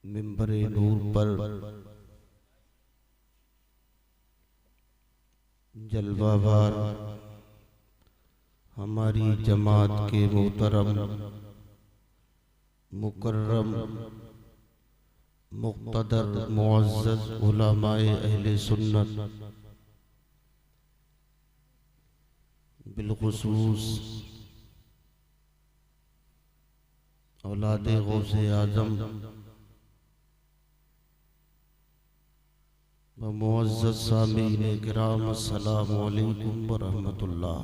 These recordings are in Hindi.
मिंबरे नूर पर जलवावार हमारी जमात के मोहतरम मुकर्रम मुक़्तदर मुअज़्ज़ज़ उलमाए अहले सुन्नत बिलखुसूस औलादे गौसे आज़म व मुअज़्ज़ज़ सामीईन किराम अस्सलामु अलैकुम व रहमतुल्लाह।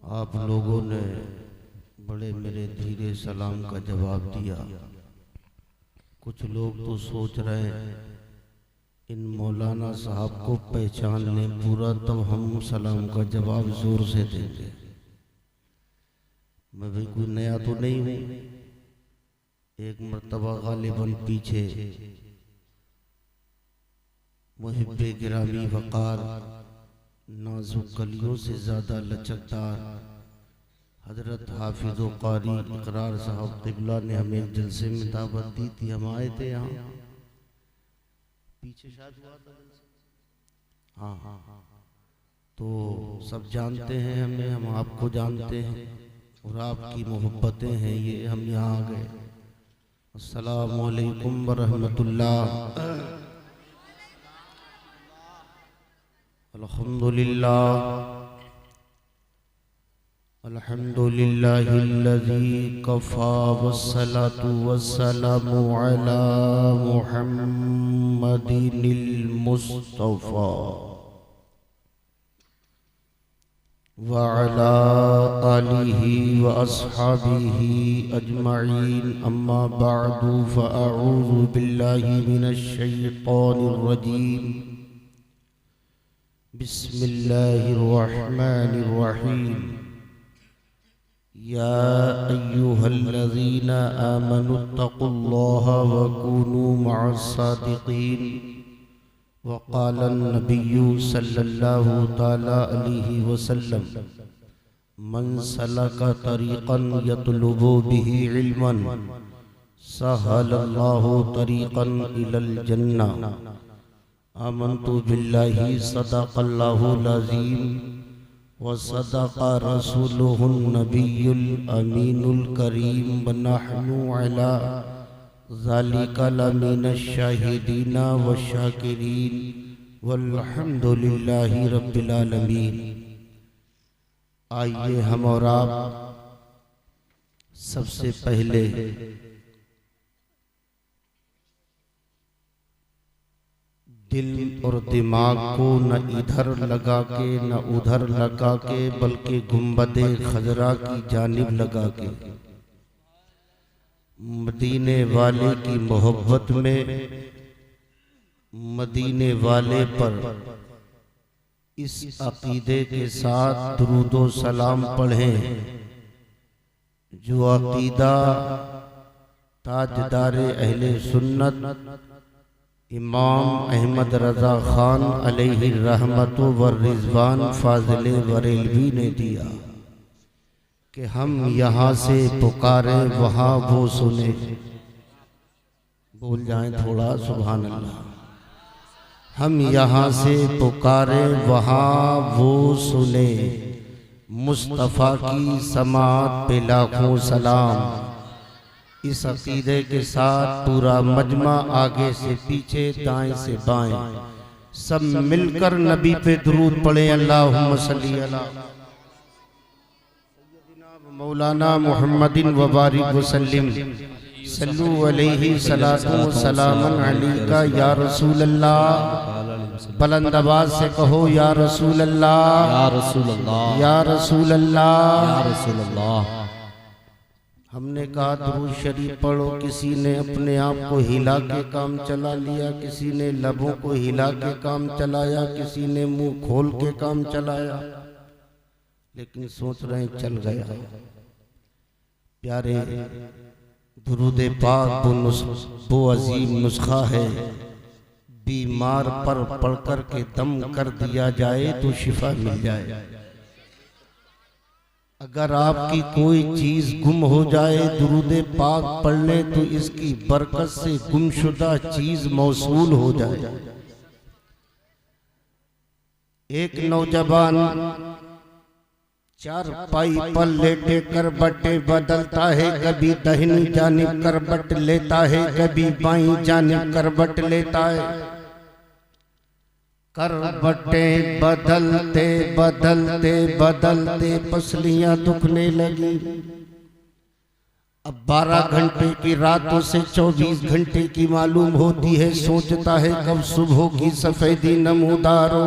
आप लोगों ने बड़े मेरे धीरे सलाम का जवाब दिया। कुछ लोग तो सोच रहे हैं इन मौलाना साहब को पहचान लें पूरा तब हम सलाम का जवाब जोर से देंगे। मैं भी कोई नया तो नहीं हूँ। एक मर्तबा गालिबन पीछे मुहिब्बे गिरामी वक़ार नाजुक कलियों से ज़्यादा लचकदार हजरत हाफिज़ व क़ारी इक़रार साहब क़िबला ने हमें जलसे में दावत दी थी। हम आए थे यहाँ पीछे शायद हुआ था। हाँ, तो सब जानते हैं हमें, हम आपको जानते हैं और आपकी मोहब्बतें हैं ये हम यहाँ आ गए। अस्सलामु अलैकुम व रहमतुल्लाह। अल्हम्दुलिल्लाहिल्लज़ी कफ़ा वस्सलातु वस्सलामु अला मुहम्मदिनिल मुस्तफ़ा व अला आलिहि व अस्हाबिहि अजमईन। अम्मा बअदु फ़अऊज़ु बिल्लाहि मिनश शैतानिर रजीम। बिस्मिल्लाहिर रहमानिर रहीम। या अय्युहल्लज़ीना आमनुत्तक़ुल्लाहा व कूनू मअस्सादिक़ीन। वक़ाल अन्नबिय्यु सल्लल्लाहु तआला अलैहि वसल्लम मन सलका तरीक़न यतलुबु बिही इल्मन सहलल्लाहु तरीक़न इलल जन्नह। आमन्तु बिल्लाहि सदक़ल्लाहुल अज़ीम व सदक़ा रसूलुहुन नबियुल अमीनुल करीम व नहनु अला ज़ालिका लमिनश शाहिदीना व शाकिरीन वल्हम्दुलिल्लाहि रब्बिल आलमीन। आइए हम और आप सबसे पहले दिल और दिमाग को न इधर लगा के न उधर लगा के बल्कि गुंबदे खजरा की जानिब लगा के मदीने वाले की मोहब्बत में मदीने वाले पर इस अकीदे के साथ दुरूदो सलाम पढ़ें जो अकीदा ताजदारे अहले सुन्नत इमाम अहमद रजा खान अलैहि रहमतु व रिजवान फाजिले बरेलवी ने दिया कि हम यहाँ से पुकारे वहाँ वो सुने। बोल जाएं थोड़ा सुभान अल्लाह। हम यहाँ से पुकारे वहाँ वो सुने। मुस्तफ़ा की समात पे लाखों सलाम। इस अकीदे के साथ पूरा मजमा आगे से पीछे दाएं से बाएं सब मिलकर नबी पे दुरूद पढ़े। अल्लाहुम्मा सल्ली अला मौलाना मुहम्मदिन व बारिक वसल्लिम सल्लु अलैहि सलातु व सलामन अलैका या रसूल अल्लाह। बुलंद आवाज से कहो या रसूल अल्लाह, या रसूल अल्लाह, या रसूल अल्लाह, या रसूल अल्लाह। हमने कहा दुरूद शरीफ पढ़ो। किसी ने अपने आप को हिला के काम चला लिया, किसी ने लबों को हिला के काम चलाया, किसी ने मुंह खोल के काम चलाया, लेकिन सोच रहे चल गया। प्यारे दुरूद पाक वो अजीम नुस्खा है। बीमार पर पढ़ कर के दम कर दिया जाए तो शिफा मिल जाए। अगर आपकी कोई चीज गुम हो जाए दुरूद पाक पढ़ ले तो इसकी बरकत से गुमशुदा चीज मौसूल हो जाए। एक नौजवान चारपाई पर लेटे करबटे बदलता है, कभी दाहिनी जानिब करबट लेता है, कभी बाईं जानिब करबट लेता है। करबटें बदलते बदलते बदलते पसलियां दुखने लगी। अब 12 घंटे की रात उसे 24 घंटे की मालूम होती है। सोचता है कब सुबह की सफेदी नमूदार हो,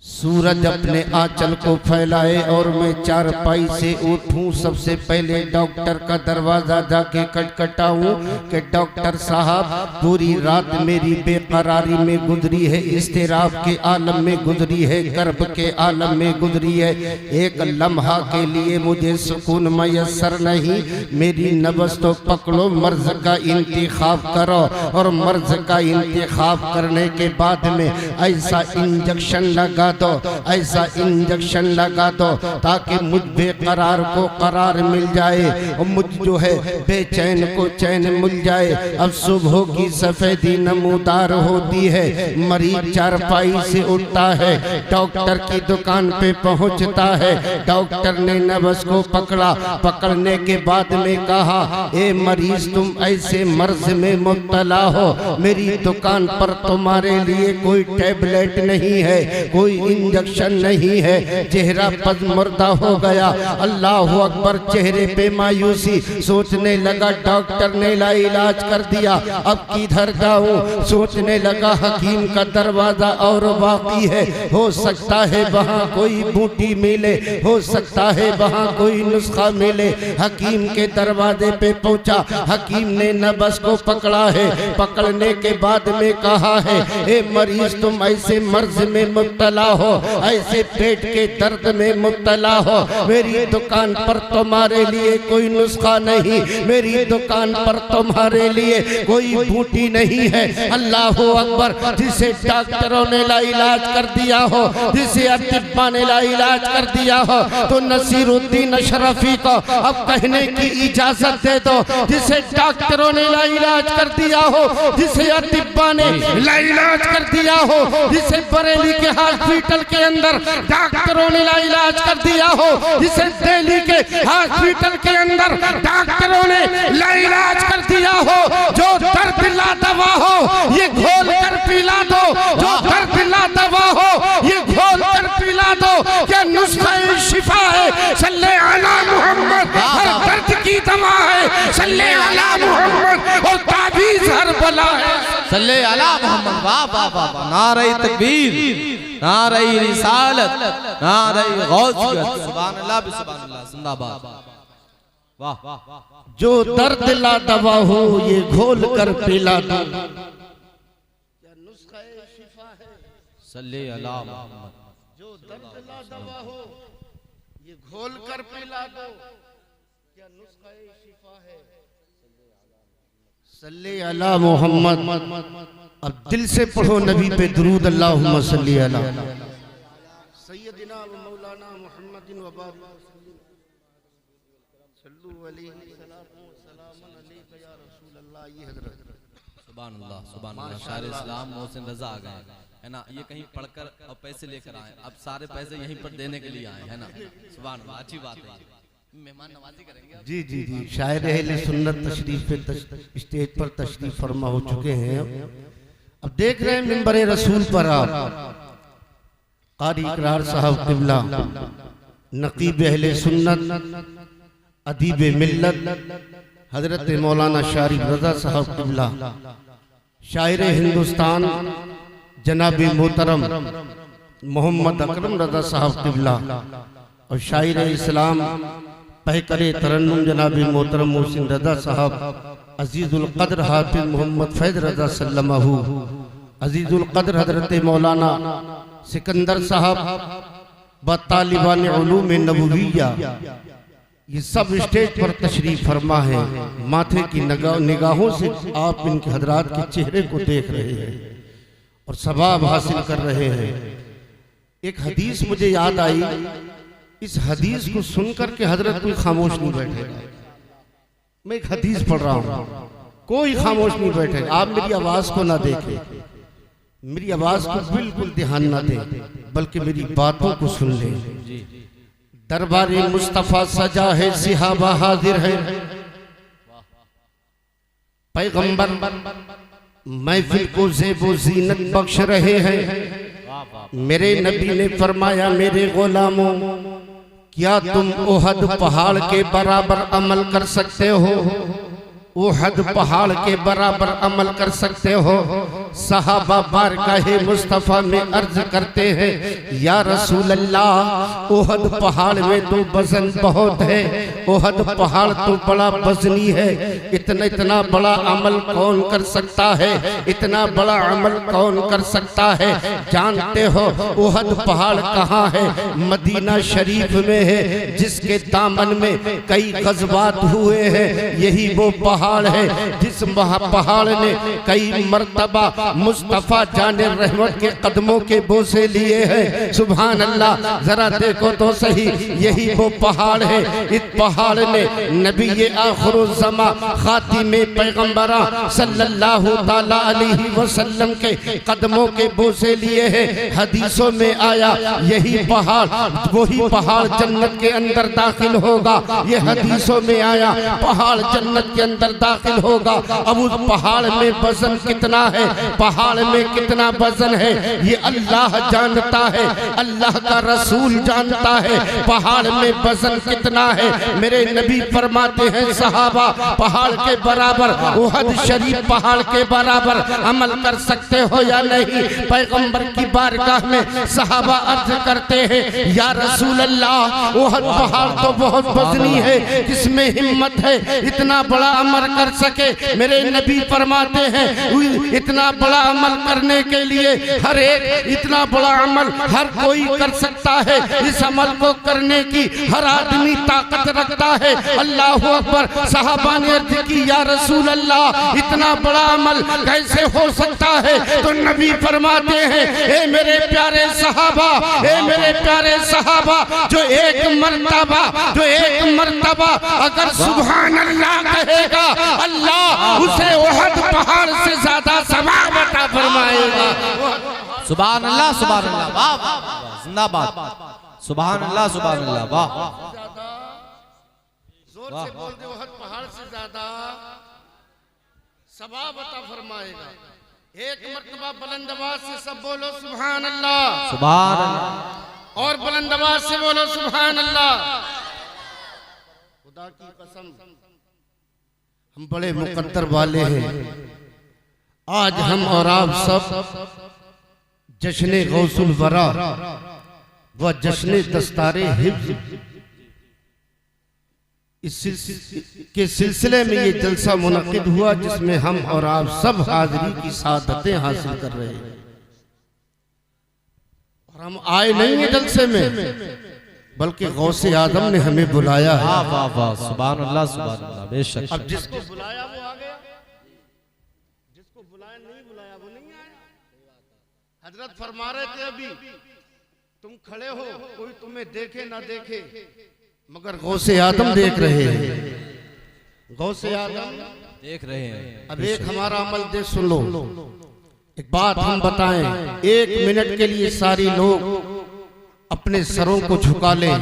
सूरज अपने आंचल को फैलाए और मैं चारपाई से उठूं। सबसे पहले डॉक्टर का दरवाजा जाके खटखटाऊं कि डॉक्टर साहब पूरी रात मेरी बेकरारी में गुजरी है, इस्तिराब के आलम में गुजरी है, कर्ब के आलम में गुजरी है। एक लम्हा के लिए मुझे सुकून मयसर नहीं। मेरी नब्ज़ तो पकड़ो, मर्ज का इंतखाब करो और मर्ज का इंतखाब करने के बाद में ऐसा इंजेक्शन लगा दो, ऐसा इंजेक्शन लगा दो ताकि मुझ बेकरार को करार मिल जाए और मुझ जो है बेचैन को चैन मिल जाए। अब सुबह की सफेदी नमूदार होती है, मरीज चारपाई से उठता है, डॉक्टर की दुकान पे पहुंचता है। डॉक्टर ने नब्ज़ को पकड़ा, पकड़ने के बाद में कहा, ए मरीज तुम ऐसे मर्ज में मुब्तला हो, मेरी दुकान पर तुम्हारे लिए कोई टैबलेट नहीं है, कोई इंजेक्शन नहीं है। चेहरा पदमुर्दा हो गया। अल्लाह अकबर। चेहरे पे मायूसी। सोचने लगा डॉक्टर ने लाइलाज कर दिया, अब किधर जाऊं। सोचने लगा हकीम का दरवाजा और बाकी है, हो सकता है वहाँ कोई बूटी मिले, हो सकता है वहाँ कोई नुस्खा मिले। हकीम के दरवाजे पे पहुंचा। हकीम ने नब्ज़ को पकड़ा है, पकड़ने के बाद में कहा है, ए मरीज तुम ऐसे मर्ज में मुब्तला हो, ऐसे पेट के दर्द में मुब्तला हो, मेरी दुकान पर तुम्हारे लिए कोई नुस्खा नहीं, मेरी दुकान पर तुम्हारे लिए कोई बूटी नहीं है। अल्लाह अकबर। जिसे डॉक्टरों ने लाइलाज कर दिया हो, जिसे अतिब्बा ने लाइलाज कर दिया हो, तो नसीरुद्दीन अशरफी को अब कहने की इजाजत दे दो। जिसे डॉक्टरों ने लाइलाज कर दिया हो, जिसे अतिब्बा ने लाइलाज कर दिया हो, जिसे बरेली के हॉस्पिटल के अंदर डॉक्टरों ने इलाज कर दिया हो, जिसे दिल्ली के हॉस्पिटल के अंदर डॉक्टरों ने इलाज कर दिया हो, जो दर्द ला दवा हो ये घोल कर पिला दो, जो दर्द ला दवा हो ये घोल कर पिला दो। क्या नुस्खा शिफा है, सल्ले अला मोहम्मद। हर दर्द की दवा है, सल्ले अला मोहम्मद। और ताबीज हर बला है, सल्ले अला मोहम्मद। वाह वाह वाह, नारे तकबीर, नारे रिसालत, नारे गौसियत। सुभान अल्लाह सुभान अल्लाह, जिंदाबाद। वाह। जो दर्द ला दवा हो ये घोल कर पिला दो। क्या नुस्खा शिफा है, सल्ले अला मोहम्मद। जो दर्द ला दवा हो ये घोल कर पिला दो। क्या नुस्खा शिफा है, सल्ले अला मोहम्मद। अब दिल से पढ़ो नबी पे दुरूद, अल्लाहुम्मा सल्ली अला सय्यदिना व मौलाना मुहम्मदिन व बारिक सल्लु अलैहि सलामन अलैका या रसूल अल्लाह। ये हजरत सुभान अल्लाह सुभान अल्लाह। शायर इस्लाम मोहसिन रजा आ गए है ना, ये कहीं पढ़कर और पैसे लेकर आए, अब सारे पैसे यहीं पर देने के लिए आए है ना। सुभान अल्लाह, अच्छी बात है, मेहमान नवाजी करेंगे। जी जी जी। शायर अहले सुन्नत तशरीफ पे स्टेज पर तशरीफ फरमा हो चुके हैं। अब देख रहे हैं मिंबर रसूल पर आप कारी इकरार साहब क़िबला, नकीब अहले सुन्नत, अदीब मिल्लत हजरत मौलाना शारिफ रजा साहब क़िबला, शायर हिंदुस्तान जनाब मोहतरम मोहम्मद अकरम रजा साहब क़िबला, और शायर इस्लाम पहकरे तरन्नुम जनाब मोहतरम मोहसिन रजा साहब, अजीजुल कद्र हाफिज मोहम्मद फैज रजा सल्लमहु, अजीजुल कद्र हजरत मौलाना सिकंदर साहब व तालिबान उलूम नबविया, ये सब स्टेज पर तशरीफ फरमा है। माथे की निगाहों से आप इनके हजरात के चेहरे को देख रहे हैं और सवाब हासिल कर रहे हैं। एक हदीस मुझे याद आई, इस हदीस को सुनकर के हजरत कोई खामोश नहीं बैठेगा। मैं एक हदीस पढ़ रहा हूं, कोई खामोश नहीं बैठेगा। आप मेरी आवाज को ना देखें, मेरी आवाज को बिल्कुल ध्यान ना दें, बल्कि मेरी बातों को सुन लें। दरबारे मुस्तफा सजा है, सिहाबा हाजिर है, पैगंबर महफिल को ज़ेबो ज़ीनत बख्श रहे हैं। मेरे नबी ने फरमाया, मेरे गुलामों, क्या तुम ओहद पहाड़ के बराबर अमल कर सकते हो? ओहद पहाड़ के बराबर अमल कर सकते हो? सहाबा बारगाहे मुस्तफा में अर्ज करते हैं, या रसूल अल्लाह, ओहद पहाड़ में तो वजन बहुत है, ओहद पहाड़ तो बड़ा वजनी है, इतना बड़ा अमल कौन कर सकता है? इतना बड़ा अमल कौन कर सकता है? जानते हो ओहद पहाड़ कहाँ है? मदीना शरीफ में है, जिसके दामन में कई गज़वात हुए हैं। यही वो पहाड़ है जिस पहाड़ ने कई मर्तबा मुस्तफा जाने रहमत के कदमों के बोसे लिए हैं। सुभान अल्लाह, जरा देखो तो सही, यही वो पहाड़ है। इस पहाड़ ने नबी आखिरुज़्ज़मा खातिमे पैगंबरा सल्लल्लाहु ताला अलैहि वसल्लम के कदमों के बोसे लिए हैं। हदीसों में आया, यही पहाड़, वही पहाड़ जन्नत के अंदर दाखिल होगा। ये हदीसों में आया, पहाड़ जन्नत के अंदर दाखिल होगा। अब उस पहाड़ में वजन कितना है, पहाड़ में कितना वजन है, ये अल्लाह जानता है, अल्लाह का रसूल जानता है। पहाड़ में वजन कितना है? मेरे नबी फरमाते हैं, सहाबा पहाड़ के बराबर, उहद शरीफ पहाड़ के बराबर अमल कर सकते हो या नहीं? पैगंबर की बारगाह में सहाबा अर्ज करते हैं, या रसूल अल्लाह, उहद पहाड़ तो बहुत वजनी है, किसमें हिम्मत है इतना बड़ा अमल कर सके? मेरे नबी फरमाते हैं, इतना बड़ा अमल करने के लिए हर एक, इतना बड़ा अमल हर कोई कर सकता है। इस अमल को करने की हर आदमी ताकत रखता है। अल्लाह अकबर। सहाबा ने अर्ज की, या रसूल अल्लाह, इतना बड़ा अमल कैसे हो सकता है? तो नबी फरमाते हैं, ए मेरे प्यारे सहाबा, ए मेरे प्यारे सहाबा, जो एक मर्तबा अगर सुभान अल्लाह कहेगा, अल्लाह उसे ओहद पहाड़ से ज्यादा सवाब अता फरमाएगा। सुभान अल्लाह, सुभान अल्लाह, वाह वाह, जिंदाबाद, सुभान अल्लाह, सुभान अल्लाह, वाह। जोर से बोल दे, ओहद पहाड़ से ज्यादा सवाब अता फरमाएगा। एक मर्तबा बुलंद आवाज से सब बोलो सुभान अल्लाह, सुभान अल्लाह, और बुलंद आवाज से बोलो सुभान अल्लाह। खुदा की कसम, हम बड़े मुकद्दर वाले हैं। आज हम और आप सब जश्न गौसुल वरा व जश्न दस्तारे हिफ्ज़ के सिलसिले में ये जलसा मुनक्किद हुआ, जिसमें हम और आप सब हाजिरी की सादतें हासिल कर रहे हैं। और हम आए नहीं हैं जलसे में, बल्कि गौसे आदम ने हमें बुलाया है। वाह वाह, सुभान अल्लाह, सुभान अल्लाह, बेशक। अब जिसको बुलाया वो आ गया, जिसको बुलाया नहीं बुलाया वो नहीं आया। हजरत फरमा रहे थे, अभी तुम खड़े हो, कोई तुम्हें देखे ना देखे, मगर गौसे आदम देख रहे हैं, गौसे आदम देख रहे हैं। अब एक हमारा अमल दे, सुन लो, एक बात हम बताएं। 1 मिनट के लिए सारी लोग अपने सरों को झुका लें,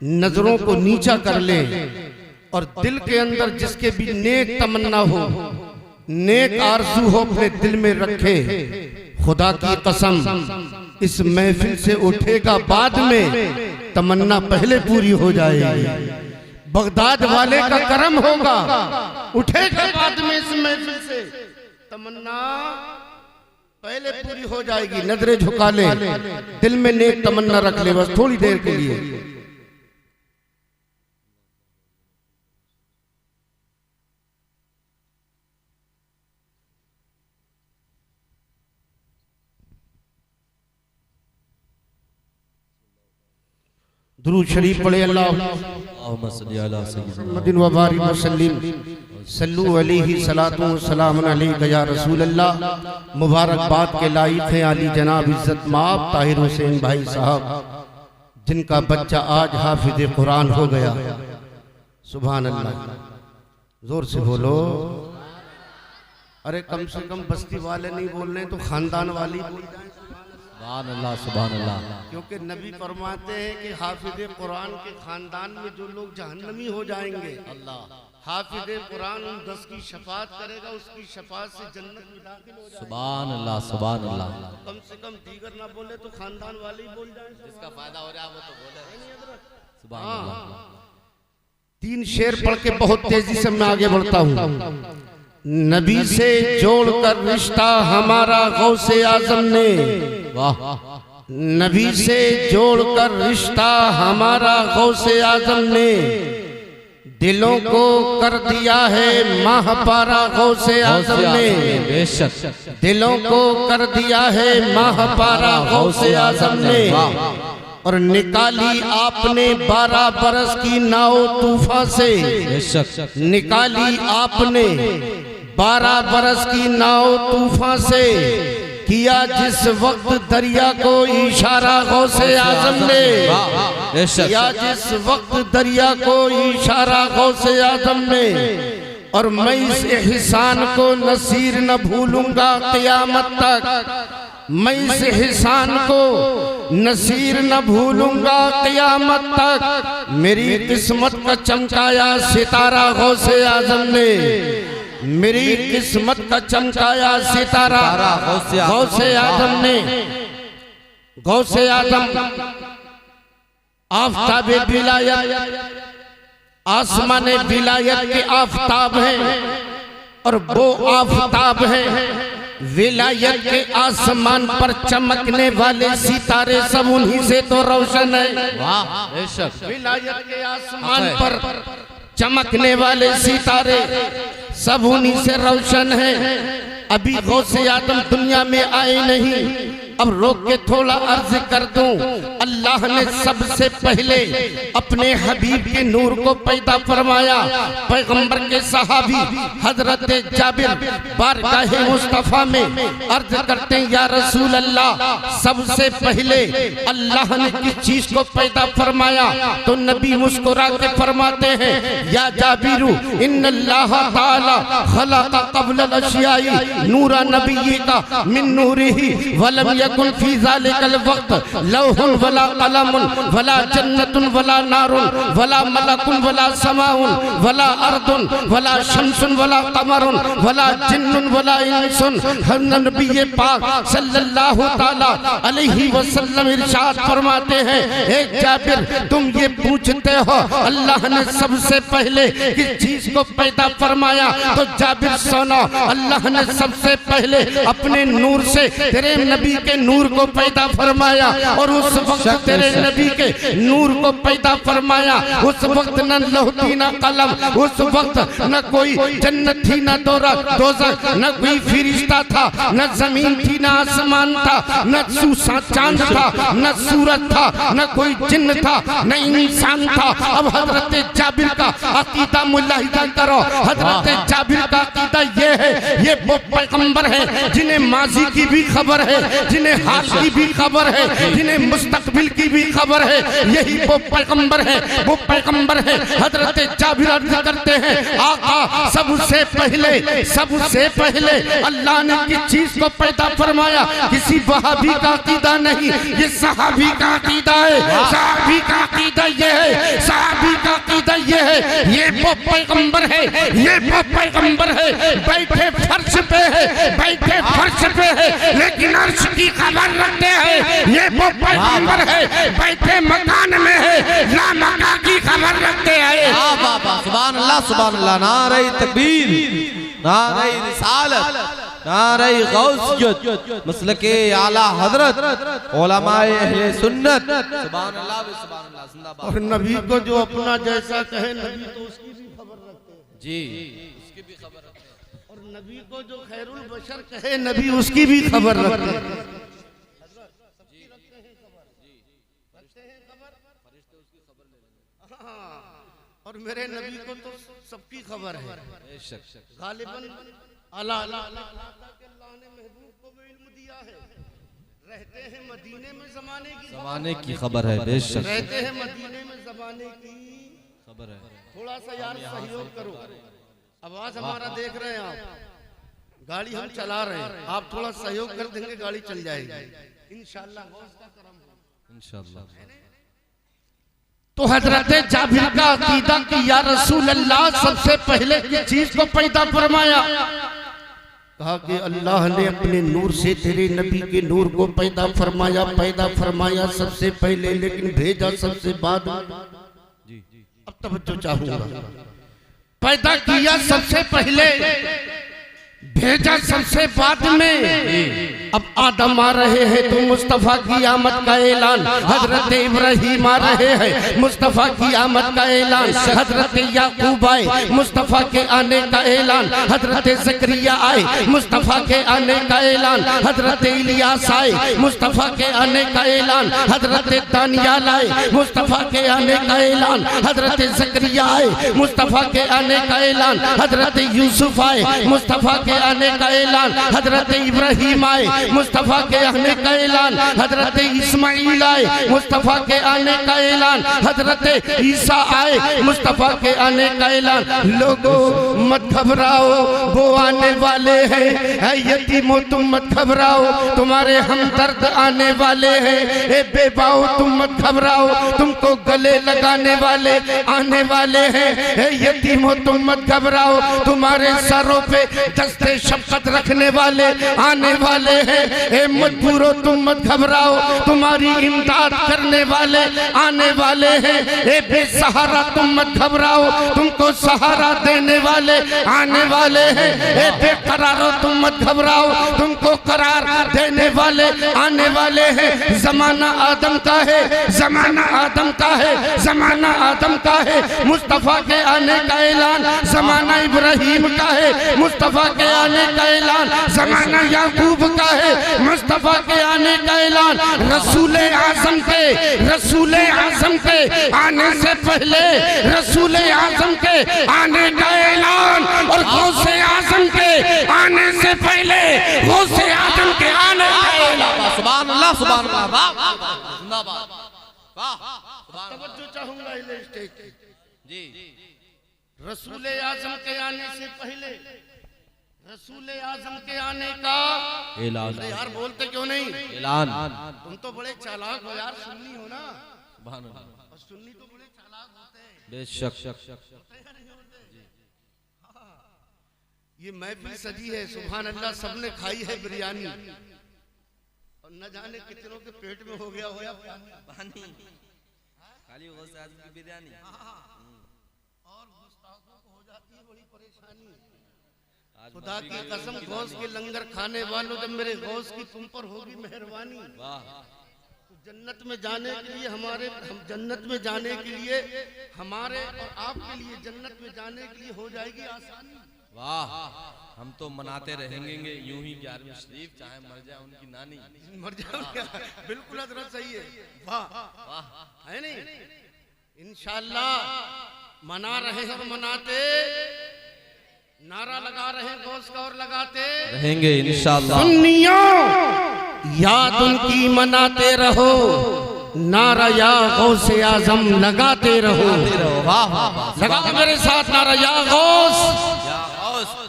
नजरों को नीचा कर लें, और दिल के अंदर जिसके भी नेक तमन्ना हो, नेक आरज़ू हो, अपने दिल में रखे। खुदा की कसम, इस महफिल से उठेगा बाद में, तमन्ना पहले पूरी हो जाएगी। बगदाद वाले का करम होगा, उठेगा बाद में इस महफिल से, तमन्ना पहले पूरी हो जाएगी। नजरें झुका ले, दिल में नेक तमन्ना रख ले, बस थोड़ी देर के लिए। दुरूद शरीफ पढ़े, अल्लाह मुहम्मदिन व बारिक व सल्लिम सल्लु अलैहि सलातु व सलाम अलैका या रसूल अल्लाह। मुबारकबाद के लायक हैं आली जनाब इज्जत माब ताहिर हुसैन भाई साहब, जिनका बच्चा आज हाफिज कुरान हो गया। सुभान अल्लाह, जोर से बोलो। अरे कम से कम बस्ती वाले नहीं बोल रहे तो खानदान वाली बोल जाए। सुभान अल्लाह, सुभान अल्लाह। क्योंकि नबी फरमाते हैं कि हाफिज कुरान के खानदान में जो लोग जहन्नमी हो जाएंगे, अल्लाह, हाफिज कुरान उन 10 की शफात करेगा, उसकी शफात से जन्नत में दाखिल हो जाएगा। सुभान अल्लाह, सुभान अल्लाह। कम से कम दीगर ना बोले तो खानदान वाले ही बोल जाए, जिसका फायदा हो रहा है वो तो बोले। सुभान हाँ। अल्लाह। 3 शेर पढ़ के बहुत तेजी से मैं आगे बढ़ता हूँ। नबी से जोड़कर रिश्ता हमारा गौसे आजम ने, वाह। नबी से जोड़कर रिश्ता हमारा गौसे आजम ने, दिलों को कर दिया है माहपारा गौसे आजम ने, बेशक दिलों को कर दिया है माहपारा गौसे आजम ने। और निकाली आपने 12 बरस की नाव तूफान से, बेशक निकाली आपने 12 बरस की नाव तूफान से, किया जिस वक्त दरिया को इशारा गौसे आजम ने, किया जिस वक्त दरिया को इशारा गौसे आजम ने। और मैं इस एहसान को नसीर न भूलूंगा क़यामत तक, मैं इस एहसान को नसीर न भूलूंगा क़यामत तक। मेरी किस्मत का चमकाया सितारा गौसे आजम ने, मेरी किस्मत का चमकाया सितारा गौसे आजम ने। गौसे आजम आफताब विलायत, आसमान विलायत के आफताब हैं, और वो आफताब हैं विलायत के आसमान पर चमकने वाले सितारे सब उन्हीं से तो रोशन है। वाह, बेशक विलायत के आसमान पर चमकने वाले सितारे सब उन्हीं से रोशन है। अभी गौसे आदम दुनिया में आए नहीं, अब रोक के थोड़ा अर्ज कर दूं। अल्लाह ने सबसे पहले अपने हबीब के नूर को पैदा फरमाया। पैगंबर के सहाबी हजरत जाबिर बारगाह मुस्तफा में अर्ज करते हैं, या रसूल अल्लाह, सबसे पहले अल्लाह ने किस चीज को पैदा फरमाया? तो नबी मुस्कुरा के फरमाते हैं, या जाबिरू इन्नल्लाह ताला खलक़ क़ब्ल अल-अशियाई नूरा नबिय्यिका मिन नूरिही वलम यकुन फी ज़ालिकल वक्त लौहुन वला कलमुन वला जन्नतुन वला नारुन वला मलकुन वला समाउन वला अर्दुन वला शम्सुन वला कमरुन वला जिन्नुन वला इंसुन। नबी पाक सल्लल्लाहु ताला अलैहि वसल्लम इरशाद फरमाते हैं, एक जाबिर तुम ये पूछते हो अल्लाह ने सबसे पहले किस चीज को पैदा फरमाया? तो जाबिर सुनो, अल्लाह ने सबसे पहले अपने नूर से तेरे नबी के नूर को पैदा फरमाया। और उस वक्त तेरे नबी के नूर को पैदा फरमाया, उस वक्त न लौह थी न कलम, उस वक्त न कोई जन्नत थी न दोज़ख, न कोई फरिश्ता था, न जमीन थी न आसमान था, न चांद था, न सूरज था, न कोई जिन्न था, न इंसान था। अब हजरत जाबिर का अकीदा मुलाहिजा करो। हजरत जाबिर का अकीदा ये है, ये वो पैगंबर है जिन्हें माजी की भी खबर है, जिन्हें हाल की भी खबर है, जिन्हें मुस्तकबिल की भी खबर है। यही वो पैगंबर है, वो पैगंबर है। हजरत जाबिर अर्ज करते हैं, आका सबसे पहले अल्लाह ने किस चीज को पैदा फरमाया? किसी वहाबी का अकीदा नहीं, ये सहाबी का अकीदा है। सहाबी का अकीदा ये है, सहाबी का अकीदा ये है, ये वो पैगंबर है, ये वो पैगंबर है। बैठे फर्श पे है, बैठे फर्श पे है, लेकिन अर्श की खबर रखते हैं। ये वो पैगंबर है, बैठे मकान में है, ला मकान की खबर रखते हैं। सुभान अल्लाह, सुभान अल्लाह। नारे तकबीर, नारे रिसालत, नारे गौसियत, मसलके आला हजरत, उलमाए अहले सुन्नत। सुभान अल्लाह, सुभान अल्लाह, जिंदाबाद। और नबी को जो अपना जैसा कहे, नबी तो उसकी भी खबर रखते हैं जी, उसकी भी खबर रखते हैं। और नबी को जो खैरुल बशर कहे, नबी उसकी भी खबर रखते हैं। और मेरे नबी को तो सबकी खबर है। गालिबन अल्लाह ने महबूब को भी इल्म दिया है, रहते हैं मदीने में जमाने की खबर है, बेशक रहते हैं मदीने में जमाने की खबर है। थोड़ा सा यार सहयोग करो। आवाज हमारा देख रहे हैं आप, गाड़ी हम चला रहे हैं, आप थोड़ा सहयोग कर देंगे गाड़ी चल जाएगी इंशाअल्लाह। इंशाअल्लाह। तो हजरत जाबिर का अकीदा कि या रसूल अल्लाह सबसे पहले किस चीज को पैदा फरमाया? कहा कि अल्लाह ने अपने नूर से तेरे नबी के नूर को पैदा फरमाया सबसे पहले, लेकिन भेजा सबसे बाद। अब तवज्जो चाहूंगा, पैदा किया सबसे पहले, भेजा सबसे बाद में। अब आदम आ रहे हैं तो मुस्तफा की आमद का ऐलान, हजरत इब्राहिम आ रहे हैं मुस्तफा की आमद का ऐलान, हजरत याकूब आए मुस्तफा के आने का ऐलान, हजरत ज़करिया आए मुस्तफा के आने का ऐलान, हजरत इलियास आए मुस्तफा के आने का ऐलान, हजरत दानियाल आए मुस्तफा के आने का ऐलान, हजरत ज़करिया आए मुस्तफा के आने का ऐलान, हजरत यूसुफ आए मुस्तफा के आने का ऐलान, हजरत इब्राहिम आए मुस्तफा के आने का ऐलान, हजरत इस्माइल आए मुस्तफा के आने का ऐलान, हजरत ईसा आए मुस्तफा के आने का ऐलान। लोगों मत घबराओ, वो आने वाले हैं, है यतीमों तुम मत घबराओ, तुम्हारे हमदर्द आने वाले हैं, ए बेबाओ तुम मत घबराओ, तुमको गले लगाने वाले आने वाले हैं, ए यतीमों तुम मत घबराओ, तुम्हारे सरों पे दस्ते शफकत रखने वाले आने वाले हैं, ए मजबूरो तुम मत घबराओ, तुम्हारी इमदाद करने वाले आने वाले हैं, ए बेसहारा तुम मत घबराओ, तुमको सहारा देने वाले आने वाले हैं, ए बेकरारो तुम मत घबराओ, तुमको करार देने वाले आने वाले हैं। जमाना आदम का है, जमाना आदम का है, जमाना आदम का है, मुस्तफा के आने का ऐलान, जमाना इब्राहिम का है, मुस्तफा के आने का ऐलान, जमाना याकूब का है, मुस्तफा के आने का ऐलान, रसूल आजम के आने से पहले रसूल आजम के आने का ऐलान, और गौसे आजम के आने से पहले गौसे आजम के आने का ऐलान। सुभान अल्लाह, सुभान अल्लाह, वाह जिंदाबाद, वाह तवज्जो चाहूंगा इले स्टेज जी। रसूल आजम के आने से पहले रसूल आजम के आने का ऐलान। यार बोलते क्यों नहीं? ऐलान। तुम तो बड़े चालाक हो यार, सुन्नी हो ना, सुभान अल्लाह, और सुन्नी तो बड़े चालाक होते हैं। बेशक। ये महफिल सजी है, सुभान अल्लाह, सबने खाई है बिरयानी, और न जाने कितनों के पेट में हो गया होया पानी, खाली वो से आदमी की बिरयानी, और गुस्ताखों को हो जाती है बड़ी परेशानी। खुदा की कसम, गौस के लंगर खाने वालों, जब मेरे गौस की तुम पर होगी मेहरबानी, तो जन्नत में जाने के लिए जन्नत में जाने के लिए हमारे और आपके लिए जन्नत में जाने के लिए हो जाएगी आसानी। वाह, हम तो मनाते रहेंगे यूं ही 11वीं शरीफ, चाहे मर जाए उनकी नानी, मर जाओ, बिल्कुल हजरत सही है, वाह वाह, है नहीं? इंशाअल्लाह मना रहे हैं और मनाते, नारा लगा रहे हैं गौस का और लगाते रहेंगे इंशाअल्लाह। सुन्नियों याद उनकी मनाते रहो, नारा या गौसे आजम लगाते रहो। वाह वाह, लगा मेरे साथ नारा या गौस,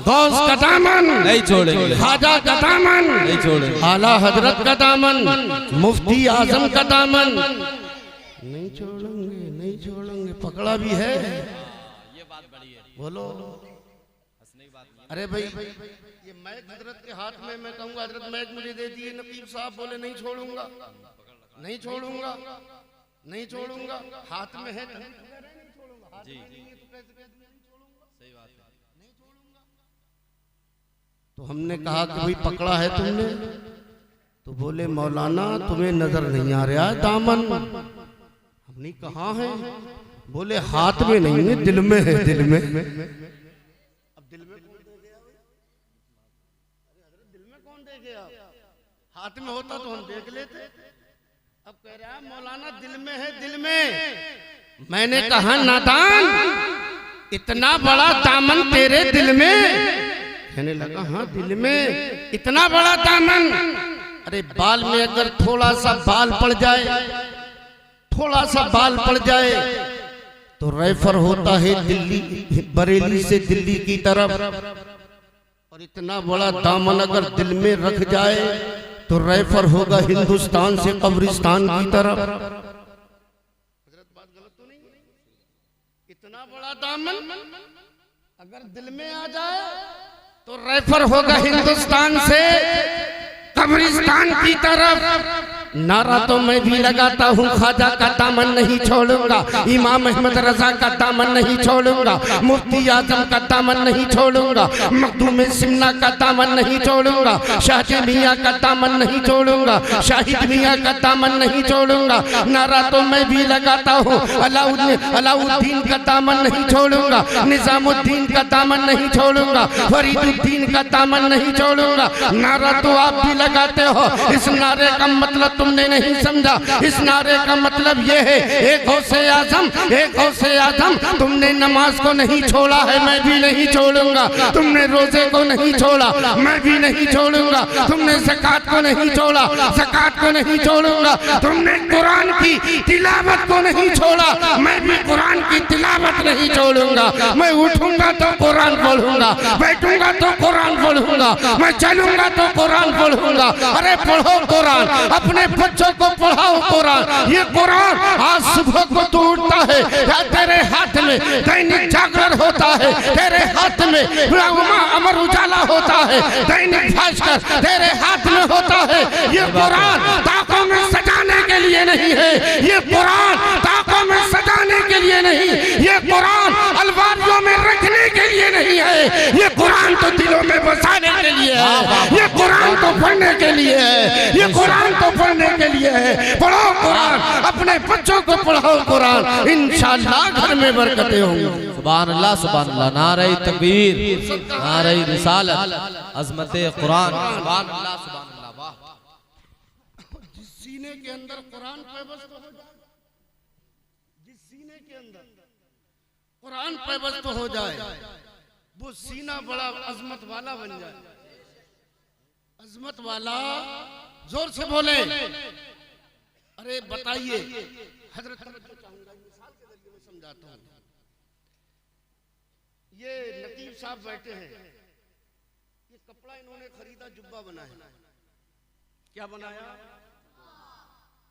गौस का दामन नहीं छोड़ेंगे, खाजा का दामन नहीं छोड़ेंगे, आला हजरत का दामन, मुफ्ती आजम का दामन नहीं छोड़ेंगे, नहीं छोड़ेंगे। पकड़ा भी है, ये बात बड़ी है, बोलो। हंसने की बात नहीं। अरे भाई ये मैक हजरत के हाथ में, मैं कहूँगा हजरत मैक मुझे दे दिए, नकीब साहब बोले नहीं छोड़ूंगा, नहीं छोड़ूंगा, नहीं छोड़ूंगा, हाथ में है जी, सही बात है। तो हमने कहा कि भाई पकड़ा है तुमने, तो बोले मौलाना तुम्हें नजर नहीं आ रहा है दामन। हमने कहा है, बोले हाथ में नहीं है, दिल में है, दिल में। अब दिल में कौन दे गया? दिल में कौन दे गया? हाथ में होता तो हम देख लेते। अब कह रहा है मौलाना दिल में है, दिल में। मैंने कहा नादान, इतना बड़ा दामन तेरे दिल में? कहने लगा हाँ दिल में, इतना बड़ा दामन। अरे बाल में अगर थोड़ा सा बाल पड़ जाए, थोड़ा सा बाल पड़ जाए तो रेफर होता है दिल्ली, बरेली से दिल्ली की तरफ। और इतना बड़ा दामन अगर दिल में रख जाए तो रेफर होगा हिंदुस्तान से कब्रिस्तान की तरफ। बात गलत तो नहीं? इतना बड़ा दामन अगर दिल में आ जाए तो रेफर होगा हिंदुस्तान से कब्रिस्तान की तरफ। नारा तो मैं भी लगाता हूँ, ख्वाजा का दामन नहीं छोड़ूंगा, इमाम अहमद रजा का दामन नहीं छोड़ूंगा, मुफ्ती आजम का दामन नहीं छोड़ूंगा, मखदूम सिमना का दामन नहीं छोड़ूंगा, शाहजी मियाँ का दामन नहीं छोड़ूंगा, शाहिद मियाँ का दामन नहीं छोड़ूंगा। नारा तो मैं भी लगाता हूँ, अलाउद्दीन का दामन नहीं छोड़ूंगा, निजामुद्दीन का दामन नहीं छोड़ूंगा, फरीदुद्दीन का दामन नहीं छोड़ूंगा। नारा तो आप भी लगाते हो, इस नारे का मतलब तुमने नहीं समझा। इस नारे का मतलब ये है, एक गौसे आजम, एक गौसे आजम। तुमने नमाज को नहीं छोड़ा है, मैं भी नहीं छोड़ूंगा। तुमने रोजे को नहीं छोड़ा, मैं भी नहीं छोड़ूंगा। तुमने ज़कात को नहीं छोड़ा, ज़कात को नहीं छोड़ूंगा। तुमने कुरान की तिलावत को नहीं छोड़ा, मैं भी कुरान की तिलावत नहीं छोड़ूंगा। मैं उठूंगा तो कुरान पढ़ूंगा, बैठूंगा तो कुरान पढ़ूंगा, मैं चलूंगा तो कुरान पढ़ूंगा। अरे पढ़ो कुरान, अपने बच्चों को पढ़ाओ कुरान। ये कुरान आज सुबह को तू उठता है, या तेरे हाथ में दैनिक जागरण होता है, तेरे हाथ में अमर उजाला होता है, दैनिक भास्कर तेरे हाथ में होता है। ये कुरान ताकों में सजाने के लिए नहीं है, ये कुरान ताकों में सजाने के लिए नहीं, ये कुरान अलमारियों में रखने के लिए नहीं है, ये कुरान तो दिलों में बसाने के लिए है, ये कुरान तो पढ़ने के लिए है, ये कुरान तो पढ़ने के लिए है। पढ़ो कुरान, अपने बच्चों को पढ़ाओ कुरान, इंशाअल्लाह घर में बरकतें होंगी। सुभान अल्लाह, सुभान अल्लाह, नारे तकबीर, नारे रिसालत, अज़मत कुरान, सुभान अल्लाह, सुभान अल्लाह। वाह, जिस सीने के अंदर कुरान पैबस्त हो जाए, जिस सीने के अंदर कुरान पैबस्त हो जाए, वो सीना बड़ा अजमत वाला बन जाए। अजमत वाला, जोर से बोले। अरे बताइए, हजरत मिसाल के जरिए मैं समझाता हूँ। ये नकीब साहब बैठे हैं, ये कपड़ा इन्होंने खरीदा, जुब्बा बनाया। क्या बनाया?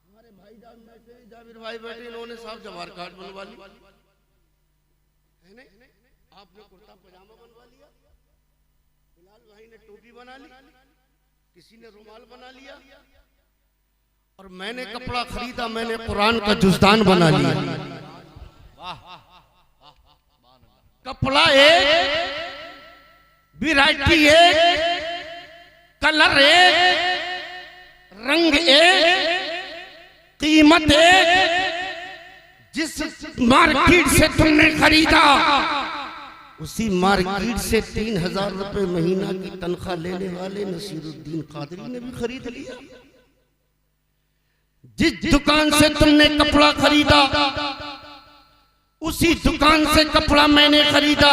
हमारे भाई जान बैठे, जाबिर भाई बैठे, इन्होंने साहब जवाहर कार्ड बनवा ली है नहीं? आपने कुर्ता पजामा बनवा लिया, बिलाल भाई ने टोपी बना ली, किसी ने रुमाल बना लिया, और मैंने कपड़ा खरीदा, मैंने कुरान का जुज़दान बना लिया। कपड़ा एक, वैरायटी एक, कलर एक, रंग एक, कीमत एक। जिस मार्केट से तुमने खरीदा, उसी मार्केट से 3000 रुपए महीना की तनख्वाह लेने वाले नसीरुद्दीन कादरी ने भी खरीद लिया। जिस दुकान से तुमने कपड़ा खरीदा, उसी दुकान से कपड़ा मैंने खरीदा।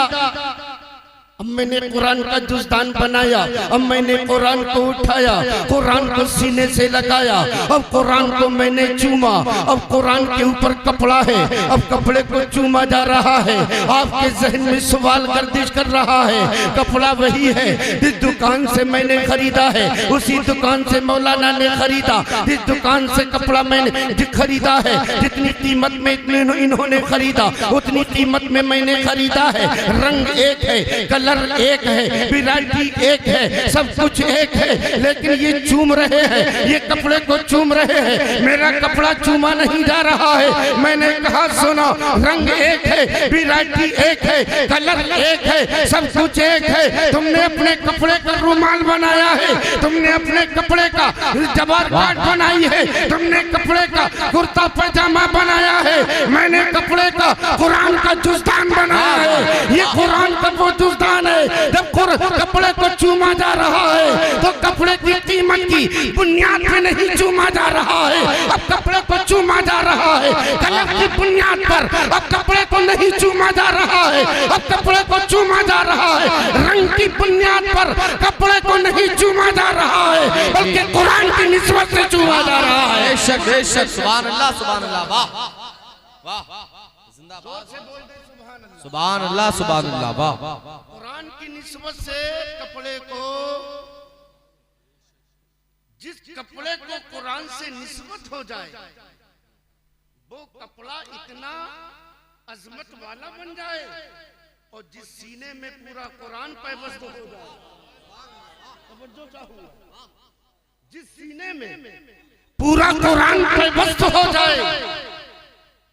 अब मैंने कुरान का जुज़दान बनाया, अब मैंने कुरान को उठाया, कुरान को सीने से लगाया, अब कुरान को मैंने चूमा। अब कुरान के ऊपर कपड़ा है, अब कपड़े को चूमा जा रहा है। आपके जहन में सवाल गर्दिश कर रहा है, कपड़ा वही है जिस दुकान से मैंने खरीदा है, उसी दुकान से मौलाना ने खरीदा। जिस दुकान से कपड़ा मैंने खरीदा है, जितनी कीमत में इन्होंने खरीदा, उतनी कीमत में मैंने खरीदा है। रंग एक है, कलर एक है, वैरायटी एक है, सब कुछ एक है, लेकिन ये चूम रहे हैं, ये कपड़े को चूम रहे हैं। मेरा कपड़ा चूमा नहीं जा रहा है। मैंने कहा सुनो, रंग एक है, वैरायटी एक है, कलर एक है, सब कुछ एक है। तुमने अपने कपड़े का रुमाल बनाया है, तुमने अपने कपड़े का जवाहर कार्ड बनाई है, तुमने कपड़े का कुर्ता पैजामा बनाया है, मैंने कपड़े का कुरान का जुज़दान बनाया है। ये कुरान का वो जुज़दान है। जब कपड़े को चूमा जा रहा है, तो कपड़े की कीमत की बुनियाद पे नहीं चूमा जा रहा है, अब कपड़े को चूमा जा रहा है। कलर की बुनियाद पर अब कपड़े को नहीं चूमा जा रहा है, अब कपड़े को चूमा जा रहा है। रंग की बुनियाद पर कपड़े को नहीं चूमा जा रहा है बल्कि कुरान की निस्बत से चूमा जा रहा है। बेशक बेशक, सुभान अल्लाह सुभान अल्लाह, वाह वाह, जिंदाबाद, सुभान अल्लाह सुभान अल्लाह, वाह। कुरान की निस्बत से कपड़े को, जिस कपड़े को कुरान से निस्बत हो जाए वो कपड़ा इतना अजमत वाला बन जाए, और जिस सीने में पूरा कुरान पैबस्त हो जाए, तवज्जो चाहूंगा, जिस सीने में पूरा कुरान पैबस्त हो जाए